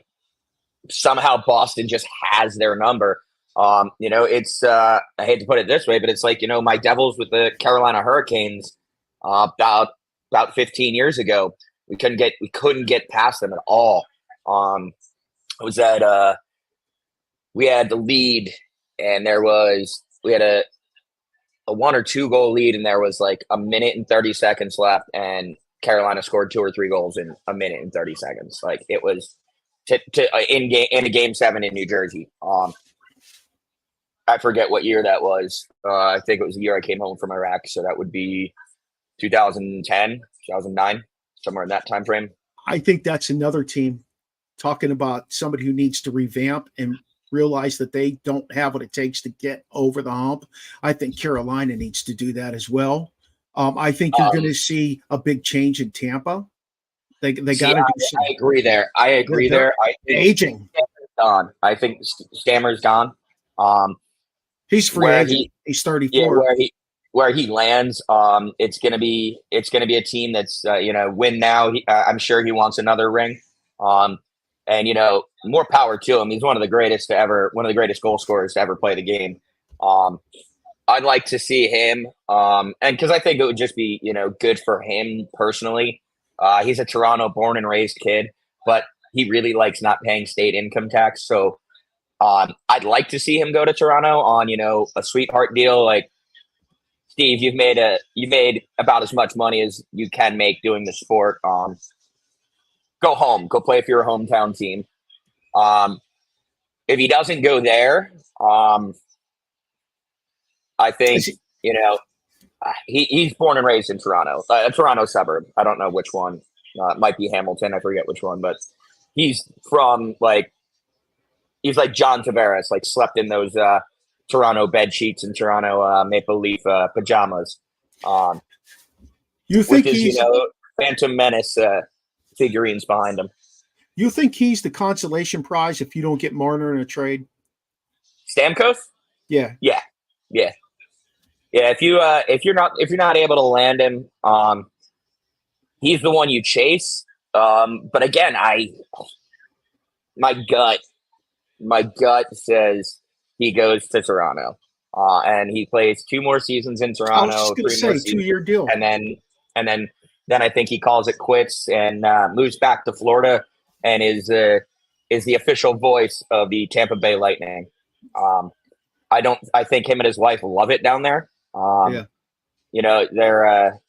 somehow Boston just has their number. It's I hate to put it this way, but it's like my Devils with the Carolina Hurricanes about 15 years ago. We couldn't get past them at all. It was that we had the lead, and we had a 1 or 2 goal lead, and there was like a minute and 30 seconds left, and Carolina scored 2 or 3 goals in a minute and 30 seconds. Like it was in a game 7 in New Jersey. I forget what year that was. I think it was the year I came home from Iraq, so that would be 2010, 2009, somewhere in that time frame. I think that's another team talking about somebody who needs to revamp and realize that they don't have what it takes to get over the hump. I think Carolina needs to do that as well. I think you're going to see a big change in Tampa. They got to do something. I agree there. I think aging. Stammer's gone. I think Stammer's gone. He's free agent. He's 34. Yeah, where he lands, it's gonna be a team that's win now. I'm sure he wants another ring. And more power to him. He's one of the greatest goal scorers to ever play the game. I'd like to see him, and because I think it would just be good for him personally. He's a Toronto born and raised kid, but he really likes not paying state income tax. So I'd like to see him go to Toronto on a sweetheart deal. Like, Steve, you've made about as much money as you can make doing the sport. Go home. Go play for your hometown team. If he doesn't go there, I think he's born and raised in Toronto, a Toronto suburb. I don't know which one. It might be Hamilton. I forget which one, but he's from he's like John Tavares, like slept in those Toronto bed sheets and Toronto Maple Leaf pajamas. You think he's Phantom Menace figurines behind him. You think he's the consolation prize if you don't get Marner in a trade? Stamkos? Yeah. If you're not able to land him, he's the one you chase. But again, my gut says he goes to Toronto, and he plays 2 more seasons in Toronto. I was just going to say 2-year deal, and then I think he calls it quits and moves back to Florida and is the official voice of the Tampa Bay Lightning. I think him and his wife love it down there. They're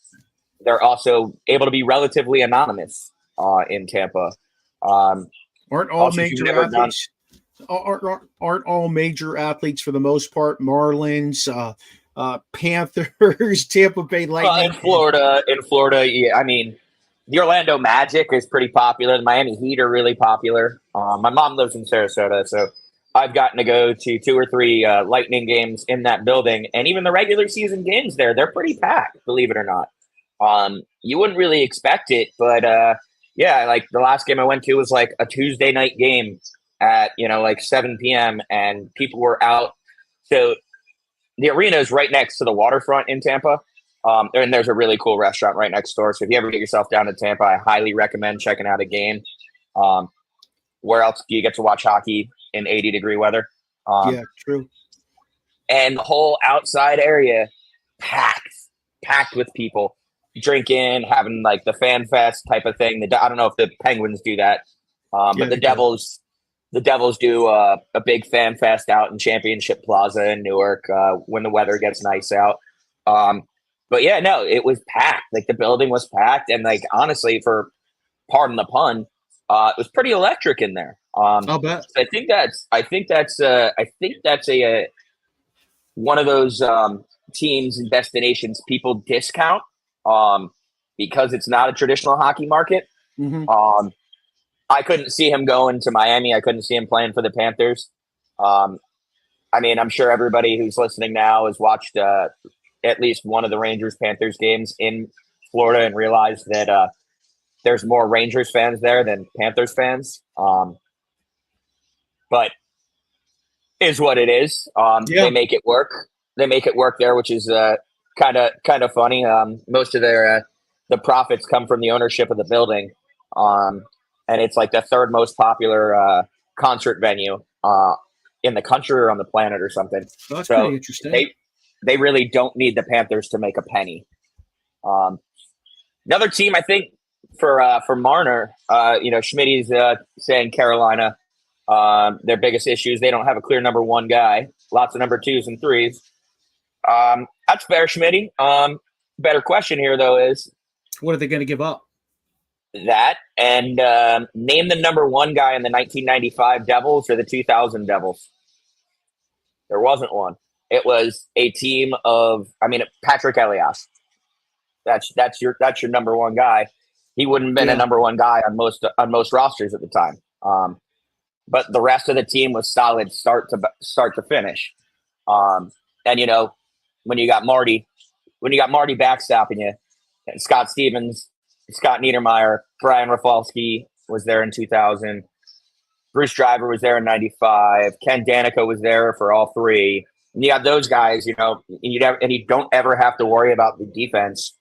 also able to be relatively anonymous in Tampa. Aren't all major athletes? Aren't all major athletes for the most part Marlins, Panthers, Tampa Bay Lightning. In Florida, yeah, I mean, the Orlando Magic is pretty popular. The Miami Heat are really popular. My mom lives in Sarasota, so I've gotten to go to 2 or 3 Lightning games in that building, and even the regular season games there—they're pretty packed. Believe it or not, you wouldn't really expect it, but yeah, like the last game I went to was like a Tuesday night game at like 7 p.m. and people were out. So the arena is right next to the waterfront in Tampa. And there's a really cool restaurant right next door. So if you ever get yourself down to Tampa, I highly recommend checking out a game. Where else do you get to watch hockey in 80-degree weather? Yeah, true. And the whole outside area packed with people drinking, having like the fan fest type of thing. I don't know if the Penguins do that, but the Devils do a big fan fest out in Championship Plaza in Newark when the weather gets nice out. But yeah, no, it was packed. Like the building was packed, and like honestly, for pardon the pun, it was pretty electric in there. I'll bet. I think that's a one of those teams and destinations people discount because it's not a traditional hockey market. Mm-hmm. I couldn't see him going to Miami. I couldn't see him playing for the Panthers. I mean, I'm sure everybody who's listening now has watched at least one of the Rangers-Panthers games in Florida and realized that there's more Rangers fans there than Panthers fans. But is what it is. They make it work. They make it work there, which is kind of funny. Most of their the profits come from the ownership of the building, and it's like the 3rd most popular concert venue in the country or on the planet or something. Oh, that's pretty interesting. They really don't need the Panthers to make a penny. Another team, I think, for Marner, Schmidt's saying Carolina. Their biggest issues, they don't have a clear number 1 guy. Lots of number 2s and 3s. That's fair, Schmidt. Better question here, though, is what are they going to give up? That and name the number 1 guy in the 1995 Devils or the 2000 Devils. There wasn't one. It was a team of, Patrick Elias. That's your number 1 guy. He wouldn't have been a number 1 guy on most rosters at the time. But the rest of the team was solid start to finish. And when you got Marty backstopping you, and Scott Stevens, Scott Niedermayer, Brian Rafalski was there in 2000. Bruce Driver was there in 95. Ken Danica was there for all 3. And you have those guys, and you don't ever have to worry about the defense.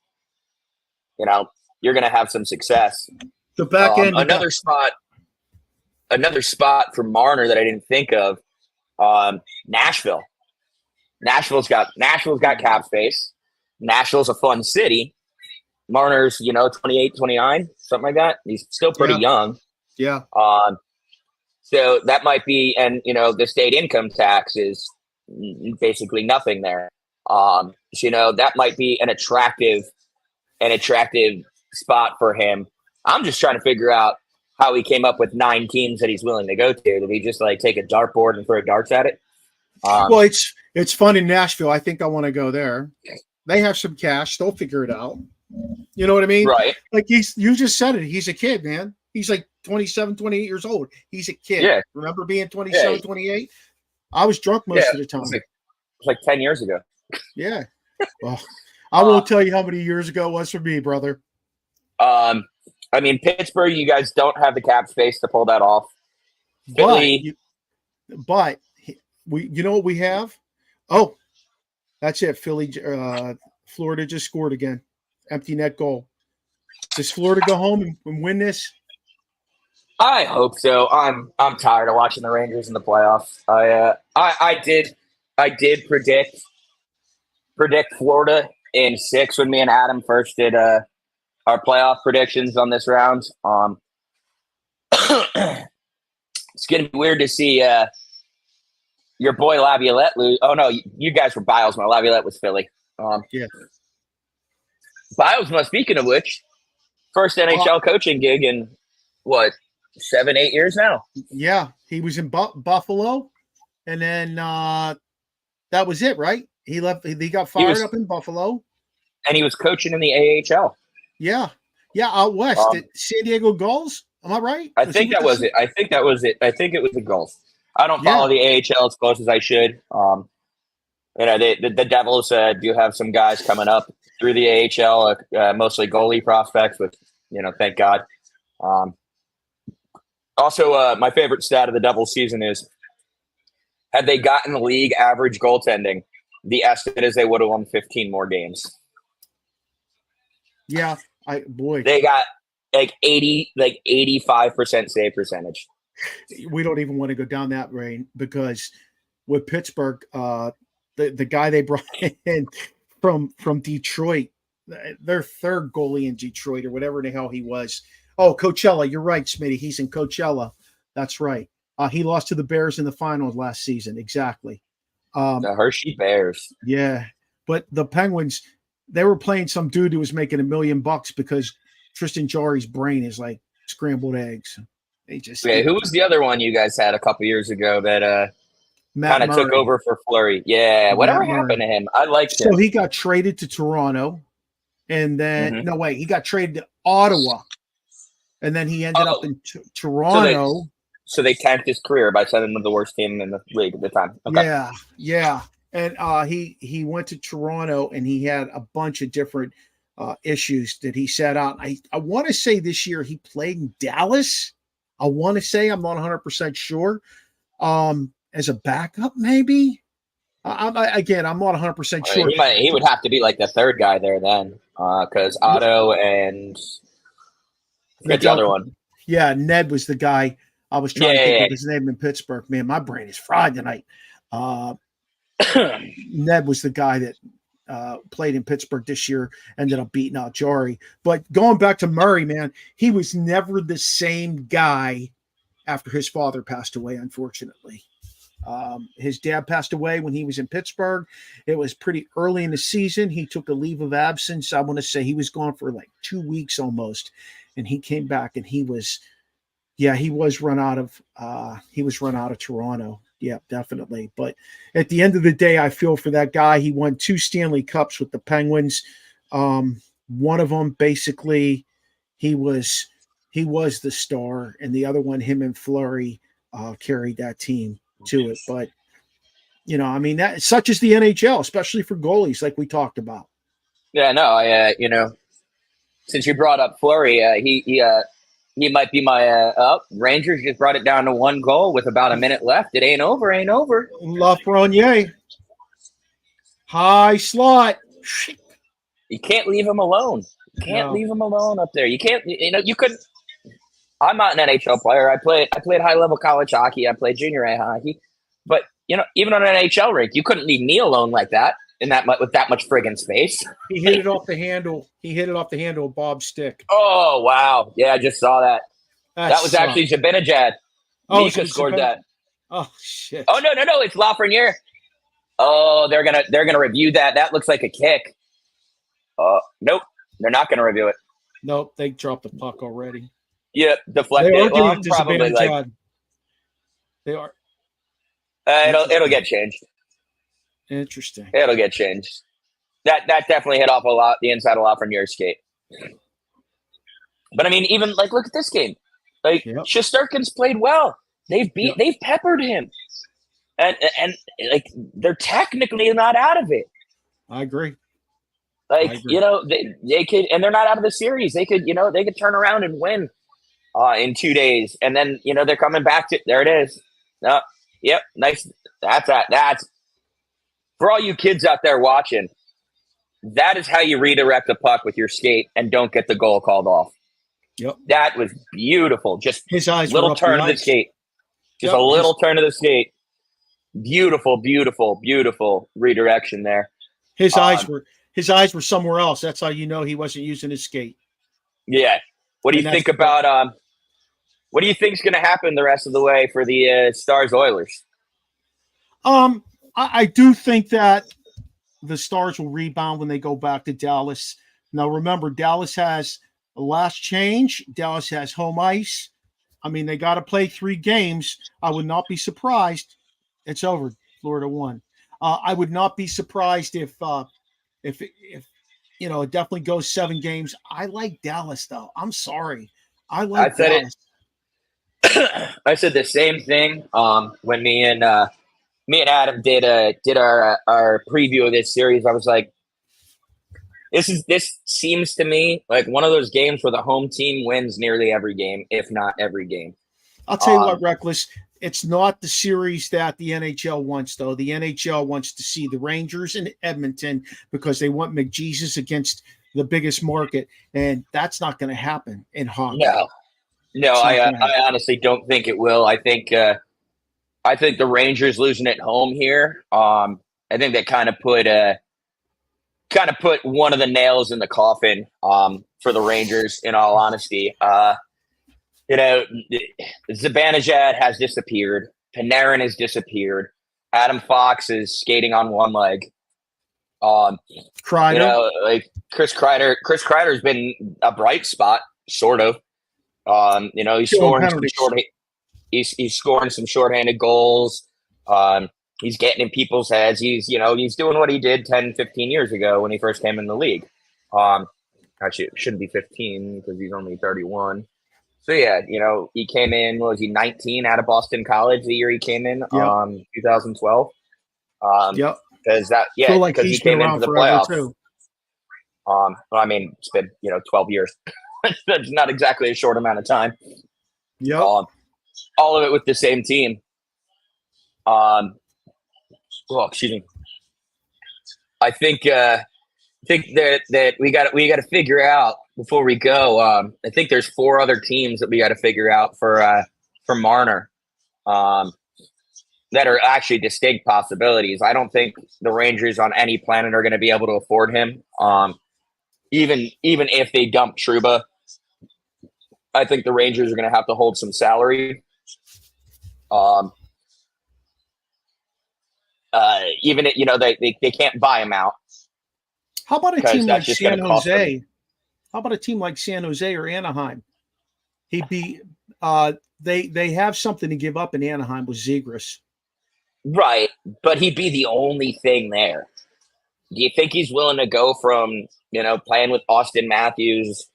You're going to have some success. The back end. Another spot for Marner that I didn't think of, Nashville. Nashville's got cap space. Nashville's a fun city. Marner's, 28, 29, something like that. He's still pretty young. Yeah. So that might be, and the state income tax is basically nothing there. So, that might be an attractive spot for him. I'm just trying to figure out how he came up with 9 teams that he's willing to go to. Did he just like take a dartboard and throw darts at it? Well, it's fun in Nashville. I think I want to go there. They have some cash. They'll figure it out. You know what I mean? Right. Like you just said it. He's a kid, man. He's like 27, 28 years old. He's a kid. Yeah. Remember being 27, 28? I was drunk most of the time. It was like 10 years ago. Yeah. Well, I won't tell you how many years ago it was for me, brother. Pittsburgh, you guys don't have the cap space to pull that off. But you know what we have? Oh, that's it. Florida just scored again. Empty net goal. Does Florida go home and win this? I hope so. I'm tired of watching the Rangers in the playoffs. I did predict Florida in 6 when me and Adam first did our playoff predictions on this round. It's gonna be weird to see your boy Laviolette lose. Oh no, you guys were Bilesma. Laviolette was Philly. Yeah. Bilesma, speaking of which, first NHL coaching gig in what, 7-8 years now? Yeah, he was in Buffalo, and then that was it, right? He left. He got fired up in Buffalo, and he was coaching in the AHL. Yeah, out west at San Diego Gulls. Am I right? I think that was it. I think it was the Gulls. I don't follow the AHL as close as I should. The Devils do have some guys coming up through the AHL, mostly goalie prospects. With thank God. Also, my favorite stat of the Devils season is, had they gotten the league average goaltending, the estimate is they would have won 15 more games. Yeah, they got 85% save percentage. We don't even want to go down that lane because with Pittsburgh, the guy they brought in from Detroit, their third goalie in Detroit or whatever the hell he was. Oh, Coachella. You're right, Smitty. He's in Coachella. That's right. He lost to the Bears in the finals last season. Exactly. The Hershey Bears. Yeah. But the Penguins, they were playing some dude who was making $1 million because Tristan Jarry's brain is like scrambled eggs. Who was the other one you guys had a couple years ago that kind of took over for Fleury? Yeah. Whatever happened to him? I liked him. So he got traded to Toronto. And then, he got traded to Ottawa. And then he ended up in Toronto. So they tanked his career by sending him to the worst team in the league at the time. Okay. Yeah. And he went to Toronto, and he had a bunch of different issues that he set out. I want to say this year he played in Dallas. I want to say, I'm not 100% sure, as a backup maybe. I'm not 100% sure. He would have to be like the third guy there then, because Otto and the other one. Yeah, Ned was the guy. I was trying to think of his name in Pittsburgh. Man, my brain is fried tonight. Ned was the guy that played in Pittsburgh this year, ended up beating out Jarry. But going back to Murray, man, he was never the same guy after his father passed away, unfortunately. His dad passed away when he was in Pittsburgh. It was pretty early in the season. He took a leave of absence. I want to say he was gone for like 2 weeks almost. And he came back, and he was run out of Toronto. Yeah, definitely. But at the end of the day, I feel for that guy. He won 2 Stanley Cups with the Penguins. One of them, basically, he was the star, and the other one, him and Fleury, carried that team to it. But that such is the NHL, especially for goalies, like we talked about. Yeah, no, since you brought up Fleury, he might be my Rangers just brought it down to 1 goal with about a minute left. It ain't over. Lafreniere. High slot. You can't leave him alone. Leave him alone up there. You can't, you couldn't. I'm not an NHL player. I played high level college hockey. I played junior A hockey. But, even on an NHL rink, you couldn't leave me alone like that with that much friggin' space. He hit it off the handle. Of Bob's stick. Oh, wow. Yeah, I just saw that. That was actually Zibanejad. Mika scored that. Oh, shit. Oh, no. It's Lafreniere. Oh, they're gonna review that. That looks like a kick. Nope. They're not gonna review it. Nope, they dropped the puck already. Yep, deflected. Probably like they are. It'll get changed. Interesting. It'll get changed. That definitely hit off the inside a lot from your skate. But I mean, even like look at this game. Like Shesterkin's played well. They've peppered him, and like they're technically not out of it. I agree. Like they could, and they're not out of the series. They could turn around and win in 2 days, and then they're coming back to there. It is. Yep, nice. That's for all you kids out there watching. That is how you redirect the puck with your skate and don't get the goal called off. Yep, that was beautiful. Just his eyes little turn of the skate. Just a little turn of the skate. Beautiful, beautiful, beautiful redirection there. His eyes were somewhere else. That's how he wasn't using his skate. Yeah. What do you think about what do you think is going to happen the rest of the way for the Stars Oilers? I do think that the Stars will rebound when they go back to Dallas. Now, remember, Dallas has a last change. Dallas has home ice. I mean, they got to play 3 games. I would not be surprised. It's over. Florida won. I would not be surprised if it definitely goes 7 games. I like Dallas though. I'm sorry, I I like said Dallas. I said the same thing when me and Adam did our preview of this series. I was like, this seems to me like one of those games where the home team wins nearly every game, if not every game. I'll tell you what, Reckless. It's not the series that the NHL wants, though. The NHL wants to see the Rangers in Edmonton because they want McJesus against the biggest market, and that's not going to happen in hockey. No, I honestly don't think it will. I think the Rangers losing at home here. I think that kind of put one of the nails in the coffin for the Rangers. In all honesty, Zibanejad has disappeared. Panarin has disappeared. Adam Fox is skating on one leg. Kreider. Like Chris Kreider. Chris Kreider's been a bright spot, sort of. He's scoring some he's scoring some shorthanded goals. He's getting in people's heads. He's doing what he did 10, 15 years ago when he first came in the league. Actually, it shouldn't be 15 because he's only 31. So, yeah, he came in, was he 19 out of Boston College the year he came in, 2012? Yep. Because he came into the playoffs. Too. It's been, 12 years. That's not exactly a short amount of time. Yep. All of it with the same team. Excuse me. I think that we got to figure out before we go. I think there's 4 other teams that we got to figure out for Marner that are actually distinct possibilities. I don't think the Rangers on any planet are going to be able to afford him. Even if they dump Trouba, I think the Rangers are going to have to hold some salary. They can't buy him out. How about a team like San Jose? How about a team like San Jose or Anaheim? They have something to give up in Anaheim with Zegras. Right, but he'd be the only thing there. Do you think he's willing to go from, playing with Austin Matthews,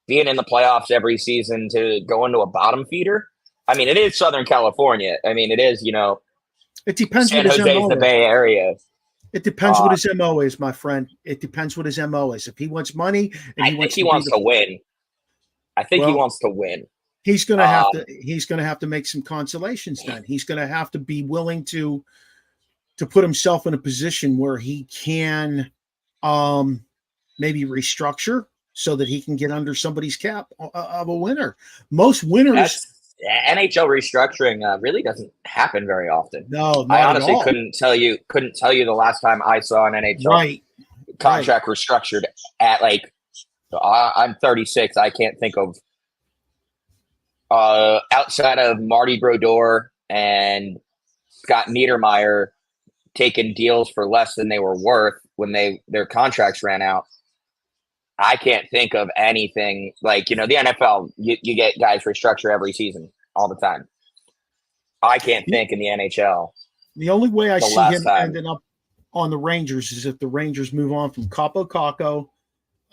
being in the playoffs every season to go into a bottom feeder? I mean, it is Southern California. I mean, it is, it depends San Jose is the Bay Area. It depends what his MO is, my friend. It depends what his MO is. If he wants money, and I think he wants to win. I think he wants to win. He's going to have to. He's going to have to make some consolations. Then he's going to have to be willing to put himself in a position where he can, maybe restructure so that he can get under somebody's cap of a winner. Most winners. NHL restructuring really doesn't happen very often. No, I honestly couldn't tell you the last time I saw an NHL contract restructured at I'm 36. I can't think of outside of Marty Brodeur and Scott Niedermayer taking deals for less than they were worth when their contracts ran out. I can't think of anything the NFL, you get guys restructure every season all the time. I can't think in the NHL. The only way I see him ending up on the Rangers is if the Rangers move on from Capo Caco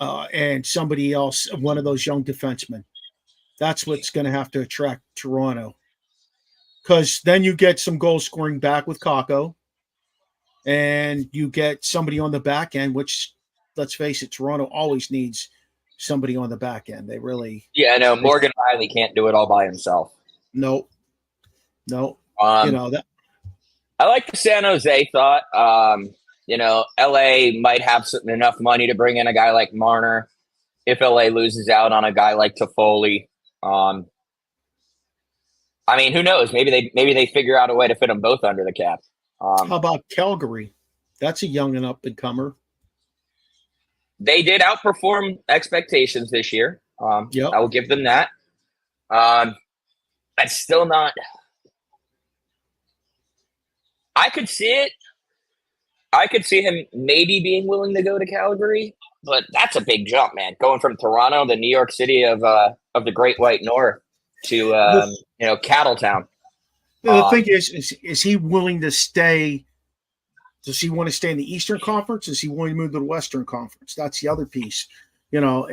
and somebody else, one of those young defensemen. That's what's going to have to attract Toronto. Because then you get some goal scoring back with Caco and you get somebody on the back end, which, let's face it, Toronto always needs somebody on the back end. They really. Yeah, I know. Morgan Riley can't do it all by himself. No. I like the San Jose thought. LA might have enough money to bring in a guy like Marner if LA loses out on a guy like Toffoli. Who knows? Maybe they figure out a way to fit them both under the cap. How about Calgary? That's a young and up and comer. They did outperform expectations this year. I will give them that. That's still not. I could see it. I could see him maybe being willing to go to Calgary, but that's a big jump, man. Going from Toronto, the New York City of the Great White North, to Cattle Town. The thing is he willing to stay Does he want to stay in the Eastern Conference? Does he want to move to the Western Conference? That's the other piece. You know,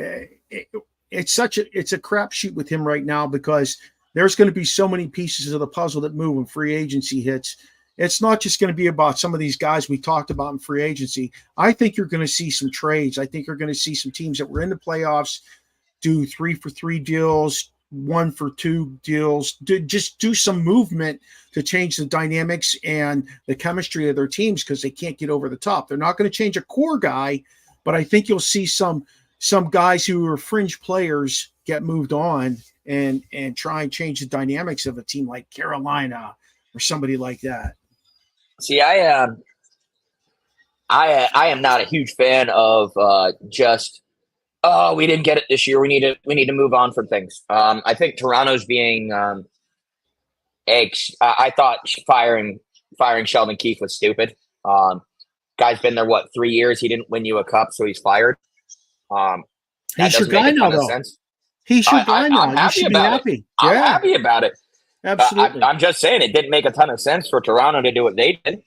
it's a crapshoot with him right now because there's going to be so many pieces of the puzzle that move when free agency hits. It's not just going to be about some of these guys we talked about in free agency. I think you're going to see some trades. I think you're going to see some teams that were in the playoffs do 3-for-3 deals, 1-for-2 deals, just do some movement to change the dynamics and the chemistry of their teams because they can't get over the top. They're not going to change a core guy, but I think you'll see some guys who are fringe players get moved on and try and change the dynamics of a team like Carolina or somebody like that. See, I am not a huge fan of just we didn't get it this year. We need to move on from things. I think Toronto's being I thought firing Sheldon Keefe was stupid. Guy's been there 3 years. He didn't win you a cup, so he's fired. He's your guy now, though. He's your guy now. You should be happy. I'm happy about it. Absolutely. I'm just saying it didn't make a ton of sense for Toronto to do what they did.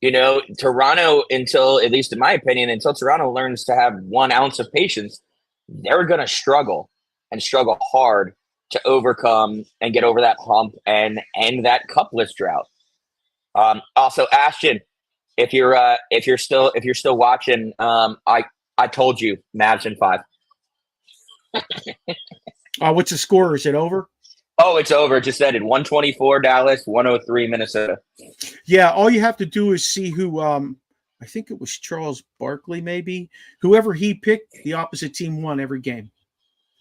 You know, Toronto, until, at least in my opinion, until Toronto learns to have 1 ounce of patience, they're going to struggle and struggle hard to overcome and get over that hump and end that cupless drought. Also, Ashton, if you're still watching, I told you Mavs in 5. What's the score? Is it over? Oh, it's over. It just ended 124 Dallas, 103 Minnesota. Yeah, all you have to do is see who I think it was Charles Barkley, maybe. Whoever he picked, the opposite team won every game.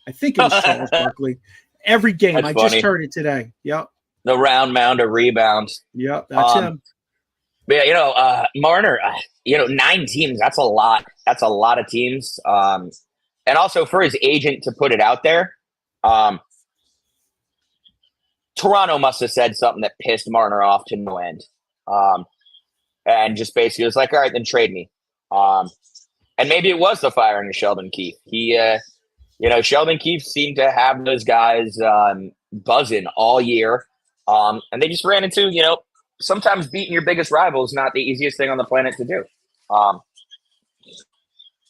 I think it was Charles Barkley. Every game. That's I funny. just heard it today. Yep. The round mound of rebounds. Yep, that's him. But yeah, you know, Marner, 9 teams, that's a lot. That's a lot of teams. And also for his agent to put it out there, Toronto must have said something that pissed Marner off to no end. And just basically was like, all right, then trade me. And maybe it was the firing of Sheldon Keefe. He, Sheldon Keefe seemed to have those guys buzzing all year. And they just ran into, sometimes beating your biggest rival is not the easiest thing on the planet to do.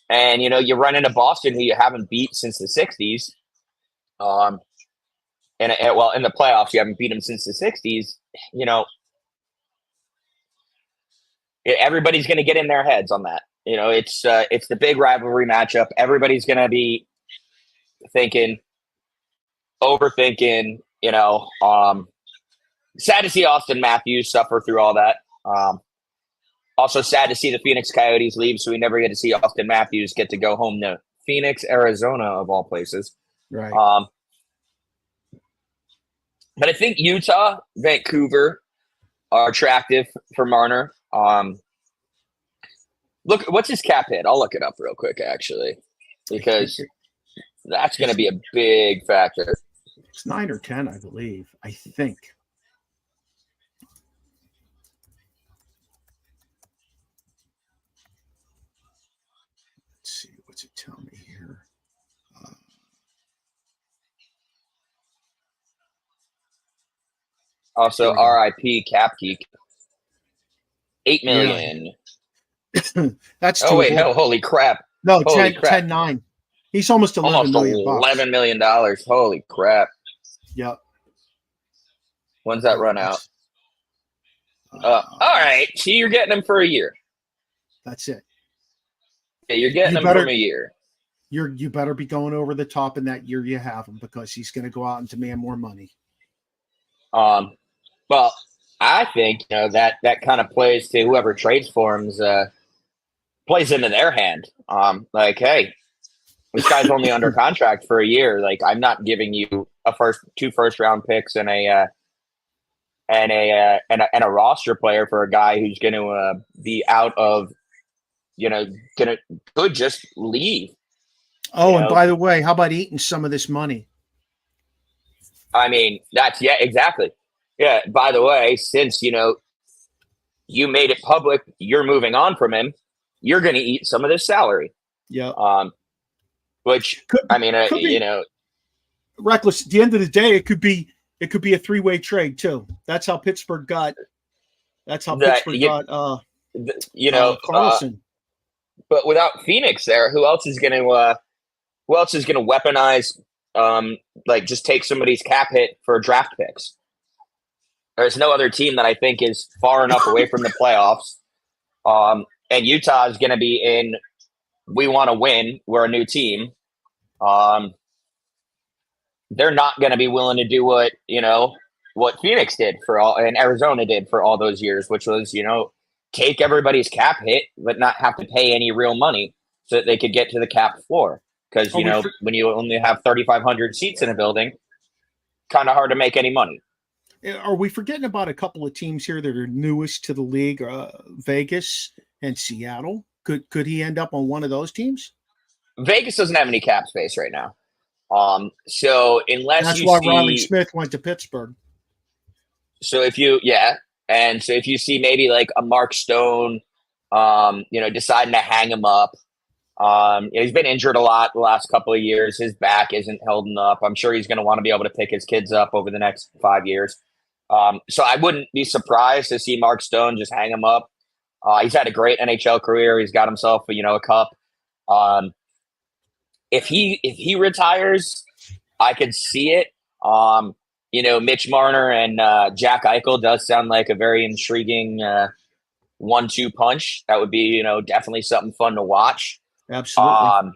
And, you run into Boston, who you haven't beat since the 60s. In the playoffs, you haven't beat them since the 60s. Everybody's going to get in their heads on that. It's the big rivalry matchup. Everybody's going to be thinking, overthinking, sad to see Austin Matthews suffer through all that. Also sad to see the Phoenix Coyotes leave, so we never get to see Austin Matthews get to go home to Phoenix, Arizona, of all places. Right. But I think Utah, Vancouver are attractive for Marner. Look, what's his cap hit? I'll look it up real quick, actually, because that's going to be a big factor. It's 9 or 10, I believe. I think. Let's see. What's it tell me here? Also, RIP Cap Geek. $8 million. Yeah. That's too wait, no, holy crap. No, holy 10-9. He's almost $11 million. $11 million. Holy crap. Yep. When's that run out? All right. So you're getting him for a year. That's it. Yeah, you're getting him from a year. You better be going over the top in that year you have him, because he's going to go out and demand more money. Well, I think that kind of plays to whoever trades for him, plays into their hand. Like, hey, this guy's only under contract for a year. Like, I'm not giving you two first round picks and a roster player for a guy who's going to be out of, could just leave. Oh, and by the way, how about eating some of this money? I mean, exactly. Yeah. By the way, since, you made it public, you're moving on from him, you're going to eat some of this salary. Yeah. Which could be, reckless. At the end of the day, it could be a 3-way trade too. That's how Pittsburgh got That's how that Pittsburgh got Carlson. but without Phoenix there, who else is going to weaponize, like just take somebody's cap hit for draft picks? There's no other team that I think is far enough away from the playoffs. And Utah is going to be in, we want to win, we're a new team. They're not going to be willing to do what Phoenix did and Arizona did for all those years, which was, take everybody's cap hit, but not have to pay any real money so that they could get to the cap floor. Because, when you only have 3,500 seats in a building, kind of hard to make any money. Are we forgetting about a couple of teams here that are newest to the league? Vegas and Seattle. Could he end up on one of those teams? Vegas doesn't have any cap space right now. So unless that's why Riley Smith went to Pittsburgh. So if you see maybe like a Mark Stone, deciding to hang him up. He's been injured a lot the last couple of years. His back isn't holding up. I'm sure he's going to want to be able to pick his kids up over the next 5 years. So I wouldn't be surprised to see Mark Stone just hang him up. He's had a great NHL career. He's got himself, a cup. If he retires, I could see it. Mitch Marner and Jack Eichel does sound like a very intriguing 1-2 punch. That would be, definitely something fun to watch. Absolutely.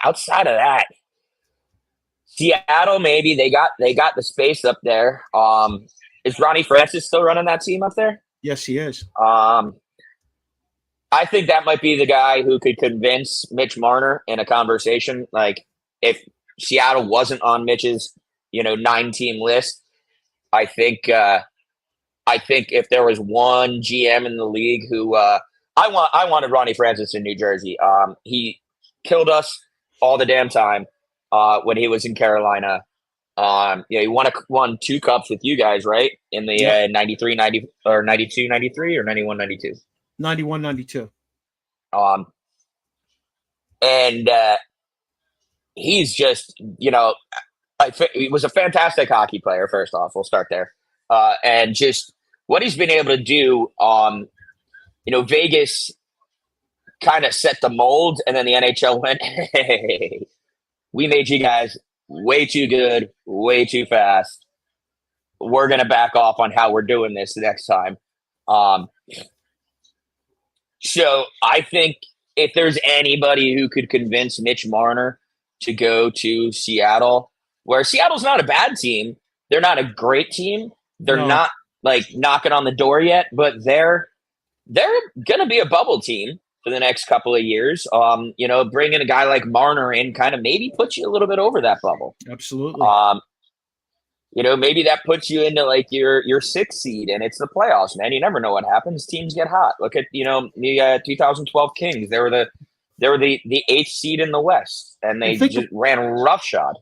Outside of that, Seattle, maybe they got the space up there. Is Ronnie Francis still running that team up there? Yes, he is. I think that might be the guy who could convince Mitch Marner in a conversation. Like if Seattle wasn't on Mitch's, 9-team list, I think if there was one GM in the league who I wanted Ronnie Francis in New Jersey. He killed us all the damn time when he was in Carolina. He won 2 cups with you guys, right? In the 93, 90 or 92, 93 or 91, 92. 91, 92. And he's just, he was a fantastic hockey player. First off, we'll start there. And just what he's been able to do, Vegas kind of set the mold, and then the NHL went, hey, we made you guys way too good, way too fast. We're going to back off on how we're doing this the next time. So I think if there's anybody who could convince Mitch Marner to go to Seattle, where Seattle's not a bad team, they're not a great team. They're not like knocking on the door yet, but they're going to be a bubble team for the next couple of years. Bringing a guy like Marner in kind of maybe puts you a little bit over that bubble. Absolutely. Maybe that puts you into like your 6th seed, and it's the playoffs, man. You never know what happens. Teams get hot. Look at, the 2012 Kings. They were the 8th seed in the West, and they just ran roughshod.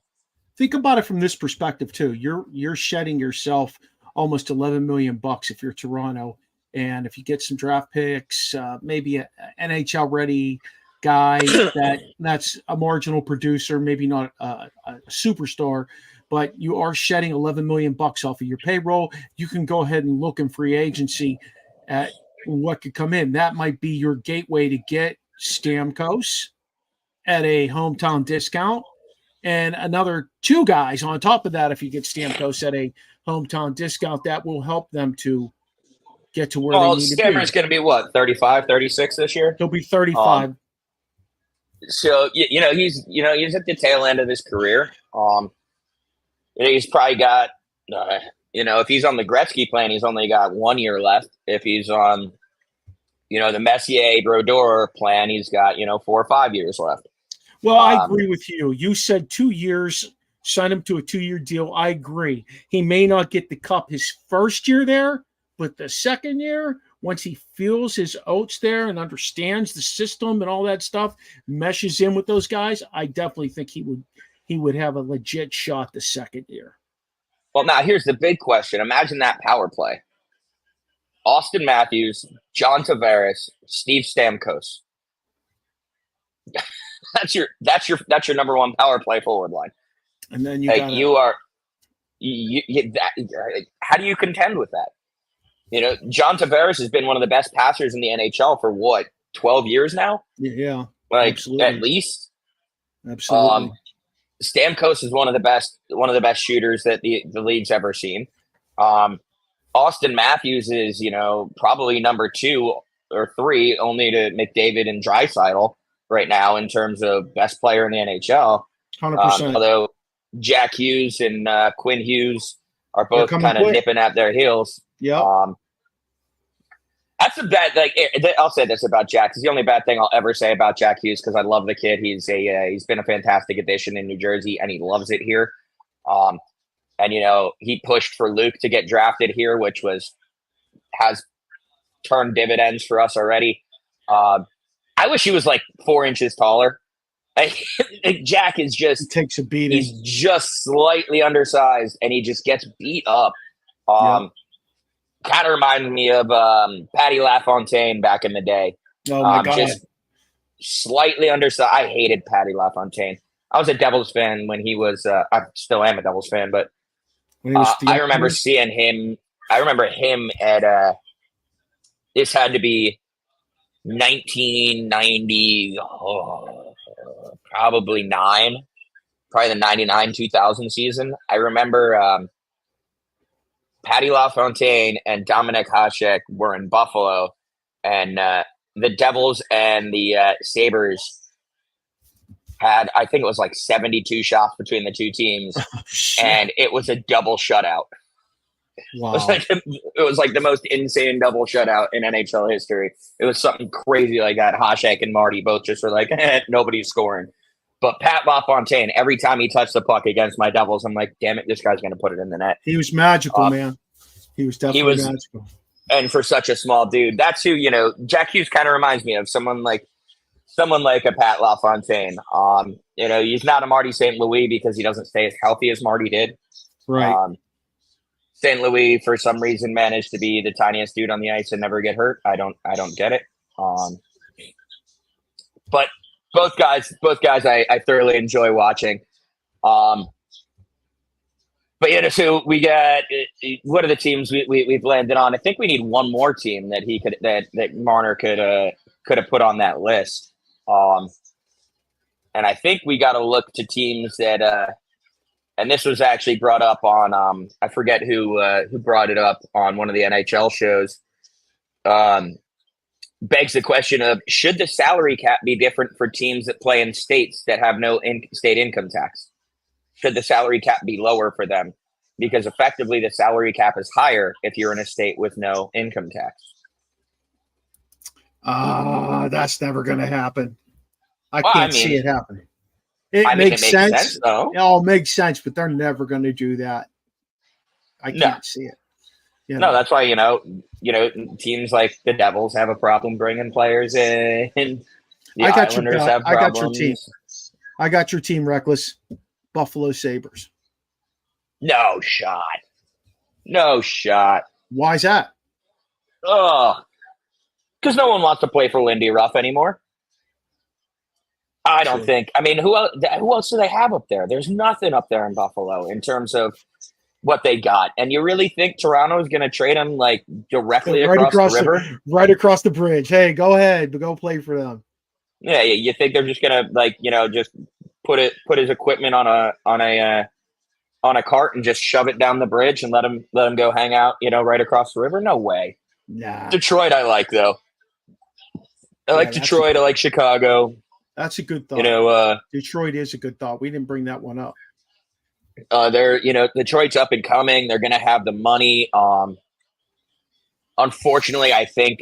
Think about it from this perspective too. You're shedding yourself almost $11 million if you're Toronto, and if you get some draft picks, maybe an NHL ready guy that's a marginal producer, maybe not a superstar, but you are shedding $11 million off of your payroll. You can go ahead and look in free agency at what could come in. That might be your gateway to get Stamkos at a hometown discount, and another 2 guys on top of that. If you get Stamkos at a hometown discount, that will help them to get to where they need to be. Stammer's going to be what, 35, 36 this year? He'll be 35. So he's at the tail end of his career. He's probably got, if he's on the Gretzky plan, he's only got 1 year left. If he's on, the Messier Brodeur plan, he's got, 4 or 5 years left. Well, I agree with you. You said 2 years, sign him to a 2-year deal. I agree. He may not get the cup his first year there, but the second year, once he feels his oats there and understands the system and all that stuff, meshes in with those guys, I definitely think he would have a legit shot the second year. Well, now here's the big question. Imagine that power play. Austin Matthews, John Tavares, Steve Stamkos. That's your number 1 power play forward line. And then how do you contend with that? John Tavares has been one of the best passers in the NHL for what, 12 years now? Yeah, Like absolutely. at least. Absolutely. Stamkos is one of the best shooters that the league's ever seen. Austin Matthews is, probably number 2 or 3, only to McDavid and Draisaitl right now in terms of best player in the NHL. 100%. Although Jack Hughes and Quinn Hughes are They're both coming kind of quick. nipping at their heels. Yeah. That's a bad. I'll say this about Jack. It's the only bad thing I'll ever say about Jack Hughes because I love the kid. He's been a fantastic addition in New Jersey, and he loves it here. And he pushed for Luke to get drafted here, which has turned dividends for us already. I wish he was like 4 inches taller. Jack is He takes a beating. He's just slightly undersized, and he just gets beat up. Kind of reminds me of Patty LaFontaine back in the day. Oh my God! Just slightly undersized. I hated Patty LaFontaine. I was a Devils fan when he was. I still am a Devils fan, but I remember seeing him. I remember him at. This had to be 1990, probably the 99-2000 season. I remember. Patty LaFontaine and Dominic Hasek were in Buffalo, and the Devils and the Sabres had, I think it was like 72 shots between the two teams, and it was a double shutout. Wow. It was like the most insane double shutout in NHL history. It was something crazy like that. Hasek and Marty both just were like, nobody's scoring. But Pat LaFontaine, every time he touched the puck against my Devils, I'm like, damn it, this guy's going to put it in the net. He was magical, man. He was definitely magical. And for such a small dude, that's who, Jack Hughes kind of reminds me of someone like a Pat LaFontaine. He's not a Marty St. Louis because he doesn't stay as healthy as Marty did. Right. St. Louis, for some reason, managed to be the tiniest dude on the ice and never get hurt. I don't get it. But both guys, I thoroughly enjoy watching. But so we got, what are the teams we've landed on? I think we need one more team that Marner could have put on that list. And I think we got to look to teams that, and this was actually brought up on, I forget who brought it up on one of the NHL shows. Begs the question of, should the salary cap be different for teams that play in states that have no state income tax? Should the salary cap be lower for them? Because effectively the salary cap is higher if you're in a state with no income tax. That's never going to happen. I can't see it happening. It makes sense. Though. It all makes sense, but they're never going to do that. I can't see it. No, that's why, teams like the Devils have a problem bringing players in. The Islanders have problems. I got your team. I got your team, Reckless. Buffalo Sabres. No shot. Why is that? Oh, because no one wants to play for Lindy Ruff anymore. I don't think. I mean, who else do they have up there? There's nothing up there in Buffalo in terms of what they got. And you really think Toronto is going to trade him like directly across the river? Right across the bridge. Hey, go ahead, go play for them. Yeah, you think they're just going to just put his equipment on a cart and just shove it down the bridge and let him go hang out, right across the river? No way. Nah. Detroit, I like though. I like Detroit. I like Chicago. That's a good thought. Detroit is a good thought. We didn't bring that one up. Detroit's up and coming. They're going to have the money. Unfortunately, I think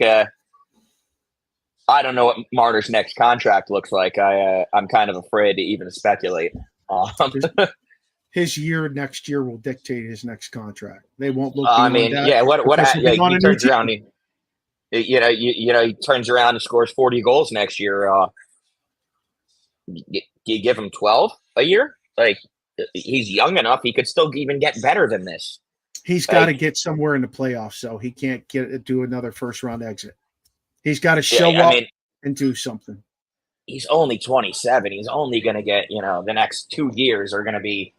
I don't know what Marner's next contract looks like. I'm kind of afraid to even speculate. His year next year will dictate his next contract. They won't look. He turns around. He turns around and scores 40 goals next year. You give him 12 a year? Like, he's young enough. He could still even get better than this. He's got to get somewhere in the playoffs, so he can't do another first round exit. He's got to show up and do something. He's only 27. He's only going to get, the next 2 years are going to be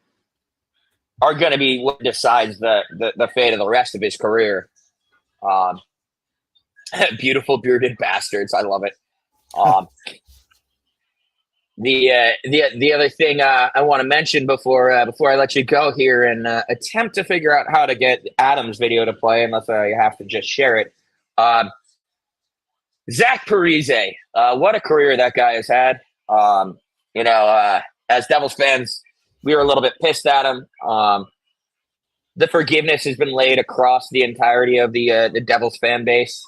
what decides the fate of the rest of his career. Um, beautiful bearded bastards. I love it. Um, the other thing I want to mention before I let you go here and attempt to figure out how to get Adam's video to play, unless you have to just share it. Zach Parise, what a career that guy has had. As Devils fans, we were a little bit pissed at him. The forgiveness has been laid across the entirety of the Devils fan base.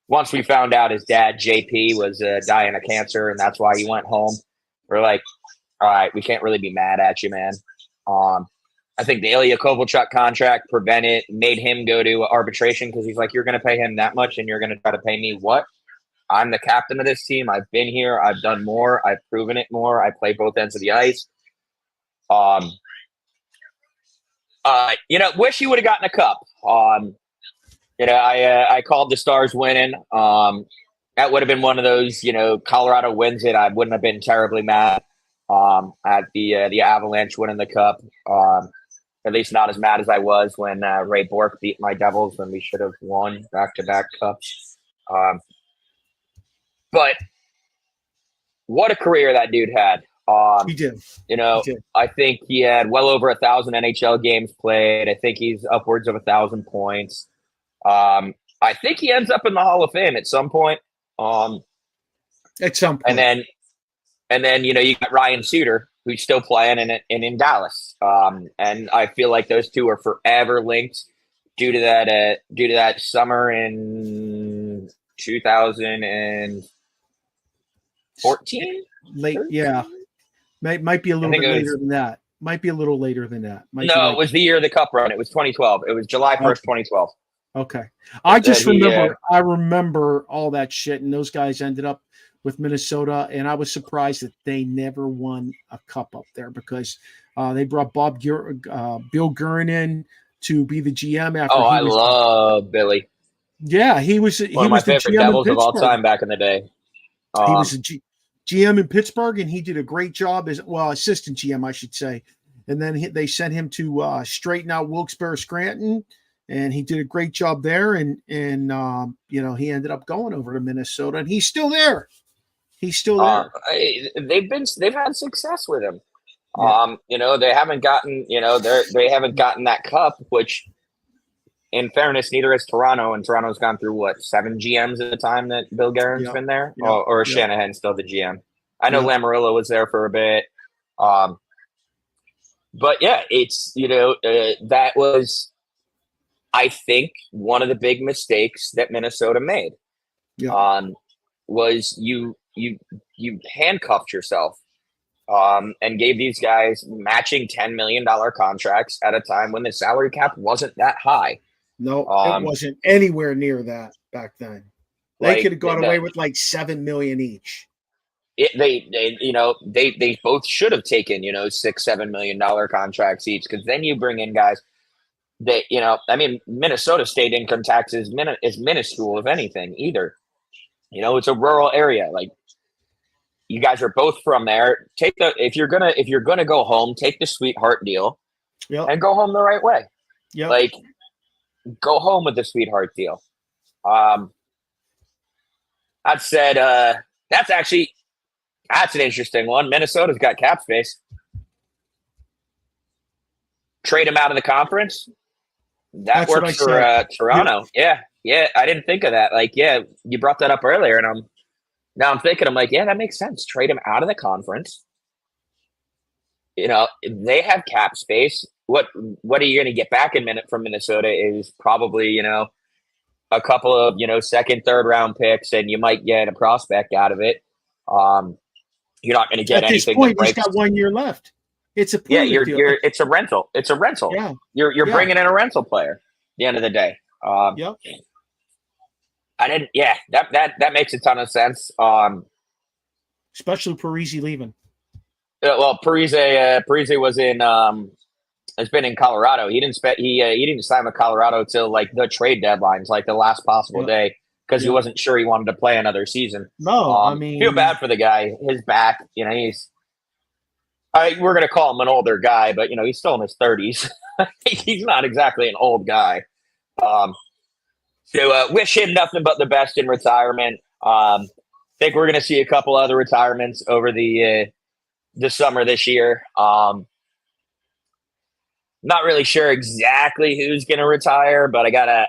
Once we found out his dad, JP, was dying of cancer, and that's why he went home, we're like, all right, we can't really be mad at you, man. I think the Ilya Kovalchuk contract made him go to arbitration because he's like, you're going to pay him that much and you're going to try to pay me what? I'm the captain of this team. I've been here. I've done more. I've proven it more. I play both ends of the ice. Wish he would have gotten a cup. I called the Stars winning. That would have been one of those, Colorado wins it. I wouldn't have been terribly mad at the Avalanche winning the cup. At least not as mad as I was when Ray Bourque beat my Devils when we should have won back-to-back cups. But what a career that dude had. He did. I think he had well over 1,000 NHL games played. I think he's upwards of 1,000 points. I think he ends up in the Hall of Fame at some point. At some point. And then you got Ryan Suter, who's still playing in Dallas. And I feel like those two are forever linked due to that summer in 2014. Late, yeah. Might be a little bit later than that. Might be a little later than that. It was the year of the Cup run. It was 2012. It was July 1st, 2012. Okay. I remember all that shit, and those guys ended up with Minnesota, and I was surprised that they never won a cup up there because they brought Bill Guerin in to be the GM after. I love Billy. Yeah, he was one of my favorite Devils of all time back in the day. He was a GM in Pittsburgh, and he did a great job as assistant GM, I should say. And then they sent him to straighten out Wilkes-Barre Scranton, and he did a great job there. And he ended up going over to Minnesota, and he's still there. He's still there. They've had success with him. Yeah. They haven't gotten that cup, which, in fairness, neither has Toronto, and Toronto's gone through 7 GMs at the time that Bill Guerin's been there, or Shanahan's still the GM. I know Lamoriello was there for a bit, but yeah, it's that was, I think, one of the big mistakes that Minnesota made. Yeah. Was you handcuffed yourself, and gave these guys matching $10 million contracts at a time when the salary cap wasn't that high. No, it wasn't anywhere near that back then. They could have gone away with $7 million each. They both should have taken $6-7 million contracts each, because then you bring in guys that Minnesota state income tax is minuscule, if anything, either. It's a rural area. Like, you guys are both from there. If you're gonna go home, take the sweetheart deal, and go home the right way. Yeah, go home with the sweetheart deal. That said, that's an interesting one. Minnesota's got cap space. Trade him out of the conference. That works for Toronto. Yeah. I didn't think of that. You brought that up earlier, and I'm thinking, that makes sense. Trade him out of the conference. They have cap space. What are you going to get back from Minnesota is probably, a couple of, second, third round picks, and you might get a prospect out of it. You're not going to get anything. At this point, he's got 1 year left. It's a it's a rental. It's a rental. Yeah. You're bringing in a rental player at the end of the day. Yep. That makes a ton of sense. Especially Parise leaving. Well, Parise was has been in Colorado. He didn't sign with Colorado till the trade deadlines, the last possible day, because he wasn't sure he wanted to play another season. No, feel bad for the guy. His back, we're going to call him an older guy, but he's still in his 30s. He's not exactly an old guy. So wish him nothing but the best in retirement. Think we're going to see a couple other retirements over the summer this year. Not really sure exactly who's going to retire, but I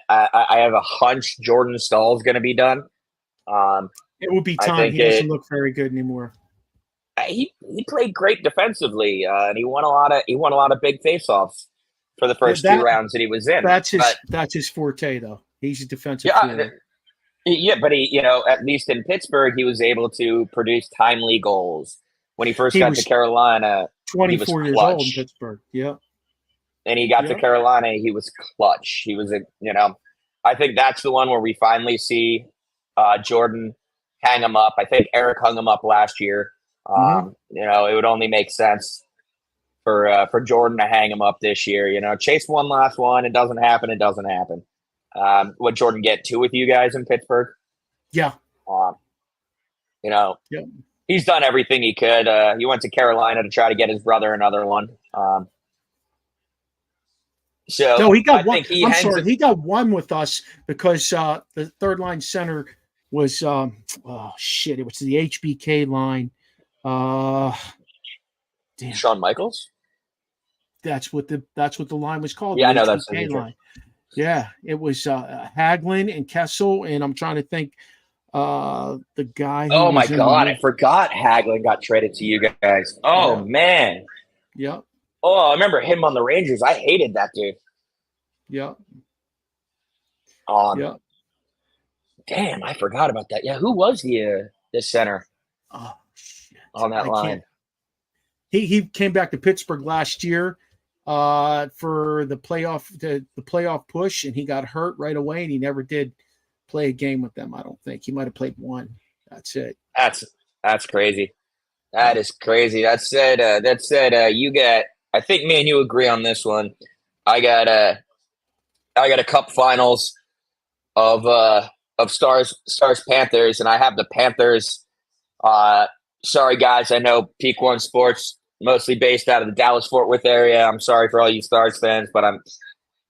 have a hunch Jordan Stahl's going to be done. It will be I time. think He doesn't look very good anymore. He played great defensively, and he won a lot of big faceoffs for the first 2 rounds that he was in. That's his forte, though. He's a defensive player. Yeah, but he, at least in Pittsburgh, he was able to produce timely goals. When he first got to Carolina, 24 years old in Pittsburgh. Yeah. And he got to Carolina, he was clutch. He was I think that's the one where we finally see Jordan hang him up. I think Eric hung him up last year. It would only make sense for Jordan to hang him up this year. Chase one last one. It doesn't happen. It doesn't happen. Would Jordan get 2 with you guys in Pittsburgh? Yeah. He's done everything he could. He went to Carolina to try to get his brother another one. No, he got one. He got one with us because the third line center was it was the HBK line. Shawn Michaels. That's what the line was called. Yeah, I know that's the line. Yeah, it was Hagelin and Kessel, and I'm trying to think the guy. Oh my God, I forgot Hagelin got traded to you guys. Oh man. Yeah. Oh, I remember him on the Rangers. I hated that dude. Yeah. Yeah. Damn, I forgot about that. Yeah, who was the center on that line? He came back to Pittsburgh last year for the playoff push, and he got hurt right away, and he never did play a game with them. I don't think he might have played one. That's it. That's crazy. That is crazy. That said, you got. I think me and you agree on this one. I got a cup finals of Stars Panthers, and I have the Panthers. Sorry guys, I know Peak One Sports mostly based out of the Dallas-Fort Worth area. I'm sorry for all you Stars fans, but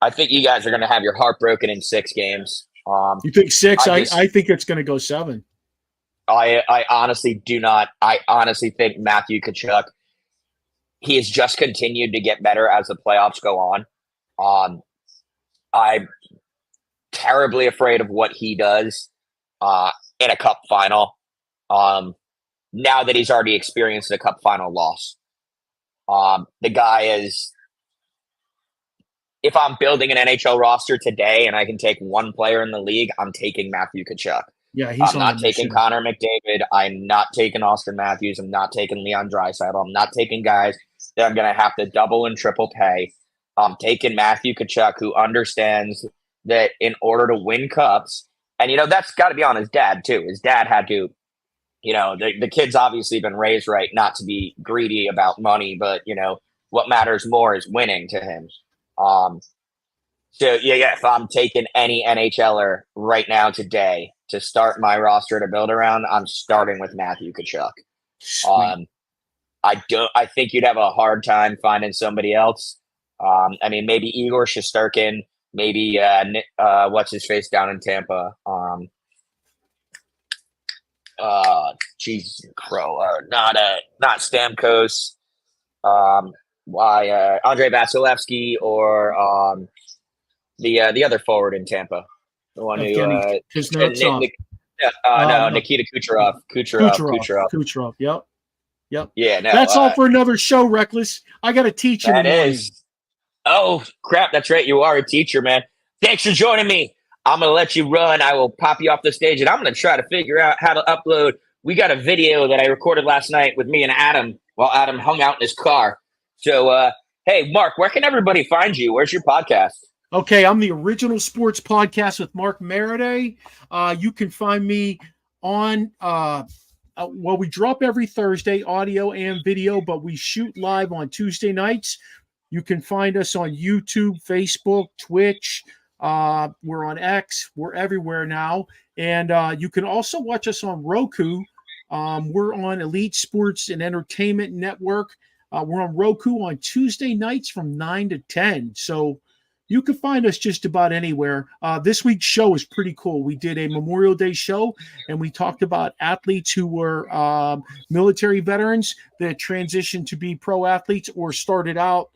I think you guys are going to have your heart broken in 6 games. You think 6? I think it's going to go 7. I honestly do not. I honestly think Matthew Tkachuk, he has just continued to get better as the playoffs go on. I'm terribly afraid of what he does in a cup final. Now that he's already experienced a cup final loss. The guy is, if I'm building an NHL roster today and I can take one player in the league, I'm taking Matthew Tkachuk. Yeah, I'm not taking Connor McDavid. I'm not taking Austin Matthews. I'm not taking Leon Draisaitl. I'm not taking guys that I'm going to have to double and triple pay. I'm taking Matthew Tkachuk, who understands that in order to win cups, and that's got to be on his dad too. His dad had to, the kid's obviously been raised right not to be greedy about money, but what matters more is winning to him. If I'm taking any NHLer right now today to start my roster to build around, I'm starting with Matthew Tkachuk. I think you'd have a hard time finding somebody else. Maybe Igor Shesterkin, maybe what's his face down in Tampa. Jesus Crow, not Stamkos. Andre Vasilevsky or the other forward in Tampa, the one who Nikita Kucherov. Kucherov. Yep. Yeah, no, that's all for another show, Reckless. I got to teach you. That is. Oh crap! That's right. You are a teacher, man. Thanks for joining me. I'm gonna let you run. I will pop you off the stage, and I'm gonna try to figure out how to upload. We got a video that I recorded last night with me and Adam while Adam hung out in his car. So, hey, Mark, where can everybody find you? Where's your podcast? Okay, I'm the Original Sports Podcast with Mark Maraday. You can find me on. We drop every Thursday, audio and video, but we shoot live on Tuesday nights. You can find us on YouTube, Facebook, Twitch. We're on X. We're everywhere now. And you can also watch us on Roku. We're on Elite Sports and Entertainment Network. We're on Roku on Tuesday nights from 9 to 10. So, You can find us just about anywhere. This week's show is pretty cool. We did a Memorial Day show, and we talked about athletes who were military veterans that transitioned to be pro athletes or started out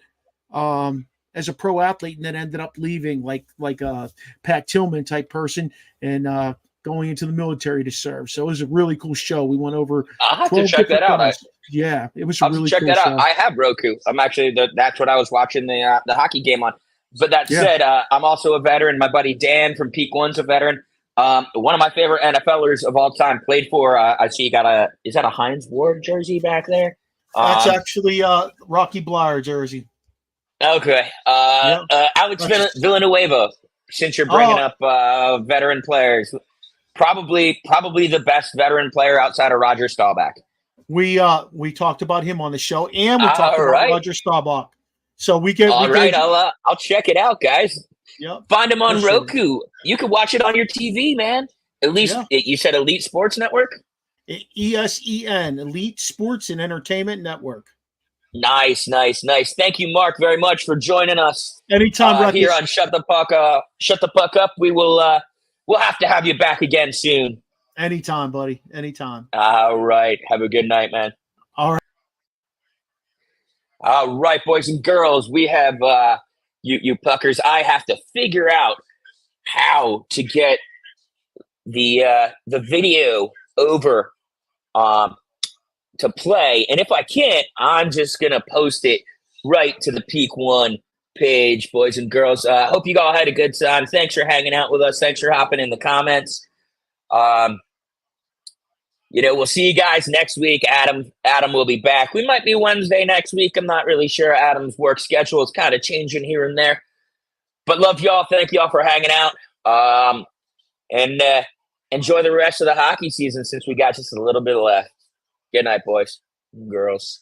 as a pro athlete and then ended up leaving, like a Pat Tillman type person, and going into the military to serve. So it was a really cool show. We went over. I'll have to check that out. Yeah, it was a really check cool that show. out. I have Roku. I'm actually that's what I was watching the hockey game on. But that said, I'm also a veteran. My buddy Dan from Peak One's a veteran. One of my favorite NFLers of all time. Played for. I see you got is that a Heinz Ward jersey back there? That's actually Rocky Blyer jersey. Okay. Alex Villanueva. Since you're bringing up veteran players, probably the best veteran player outside of Roger Staubach. We talked about him on the show, and we talked about Roger Staubach. So I'll check it out, guys. Yep. Find him on Roku. You can watch it on your TV, man. At least you said Elite Sports Network? ESEN, Elite Sports and Entertainment Network. Nice. Thank you, Mark, very much for joining us. Anytime, here on Shut the Puck Up. We will we'll have to have you back again soon. Anytime, buddy. Anytime. All right. Have a good night, man. All right, boys and girls, we have you puckers. I have to figure out how to get the video over to play, and if I can't, I'm just gonna post it right to the Peak One page, boys and girls. Hope you all had a good time. Thanks for hanging out with us. Thanks for hopping in the comments. We'll see you guys next week. Adam will be back. We might be Wednesday next week. I'm not really sure. Adam's work schedule is kind of changing here and there. But love y'all. Thank y'all for hanging out. And enjoy the rest of the hockey season since we got just a little bit left. Good night, boys and girls.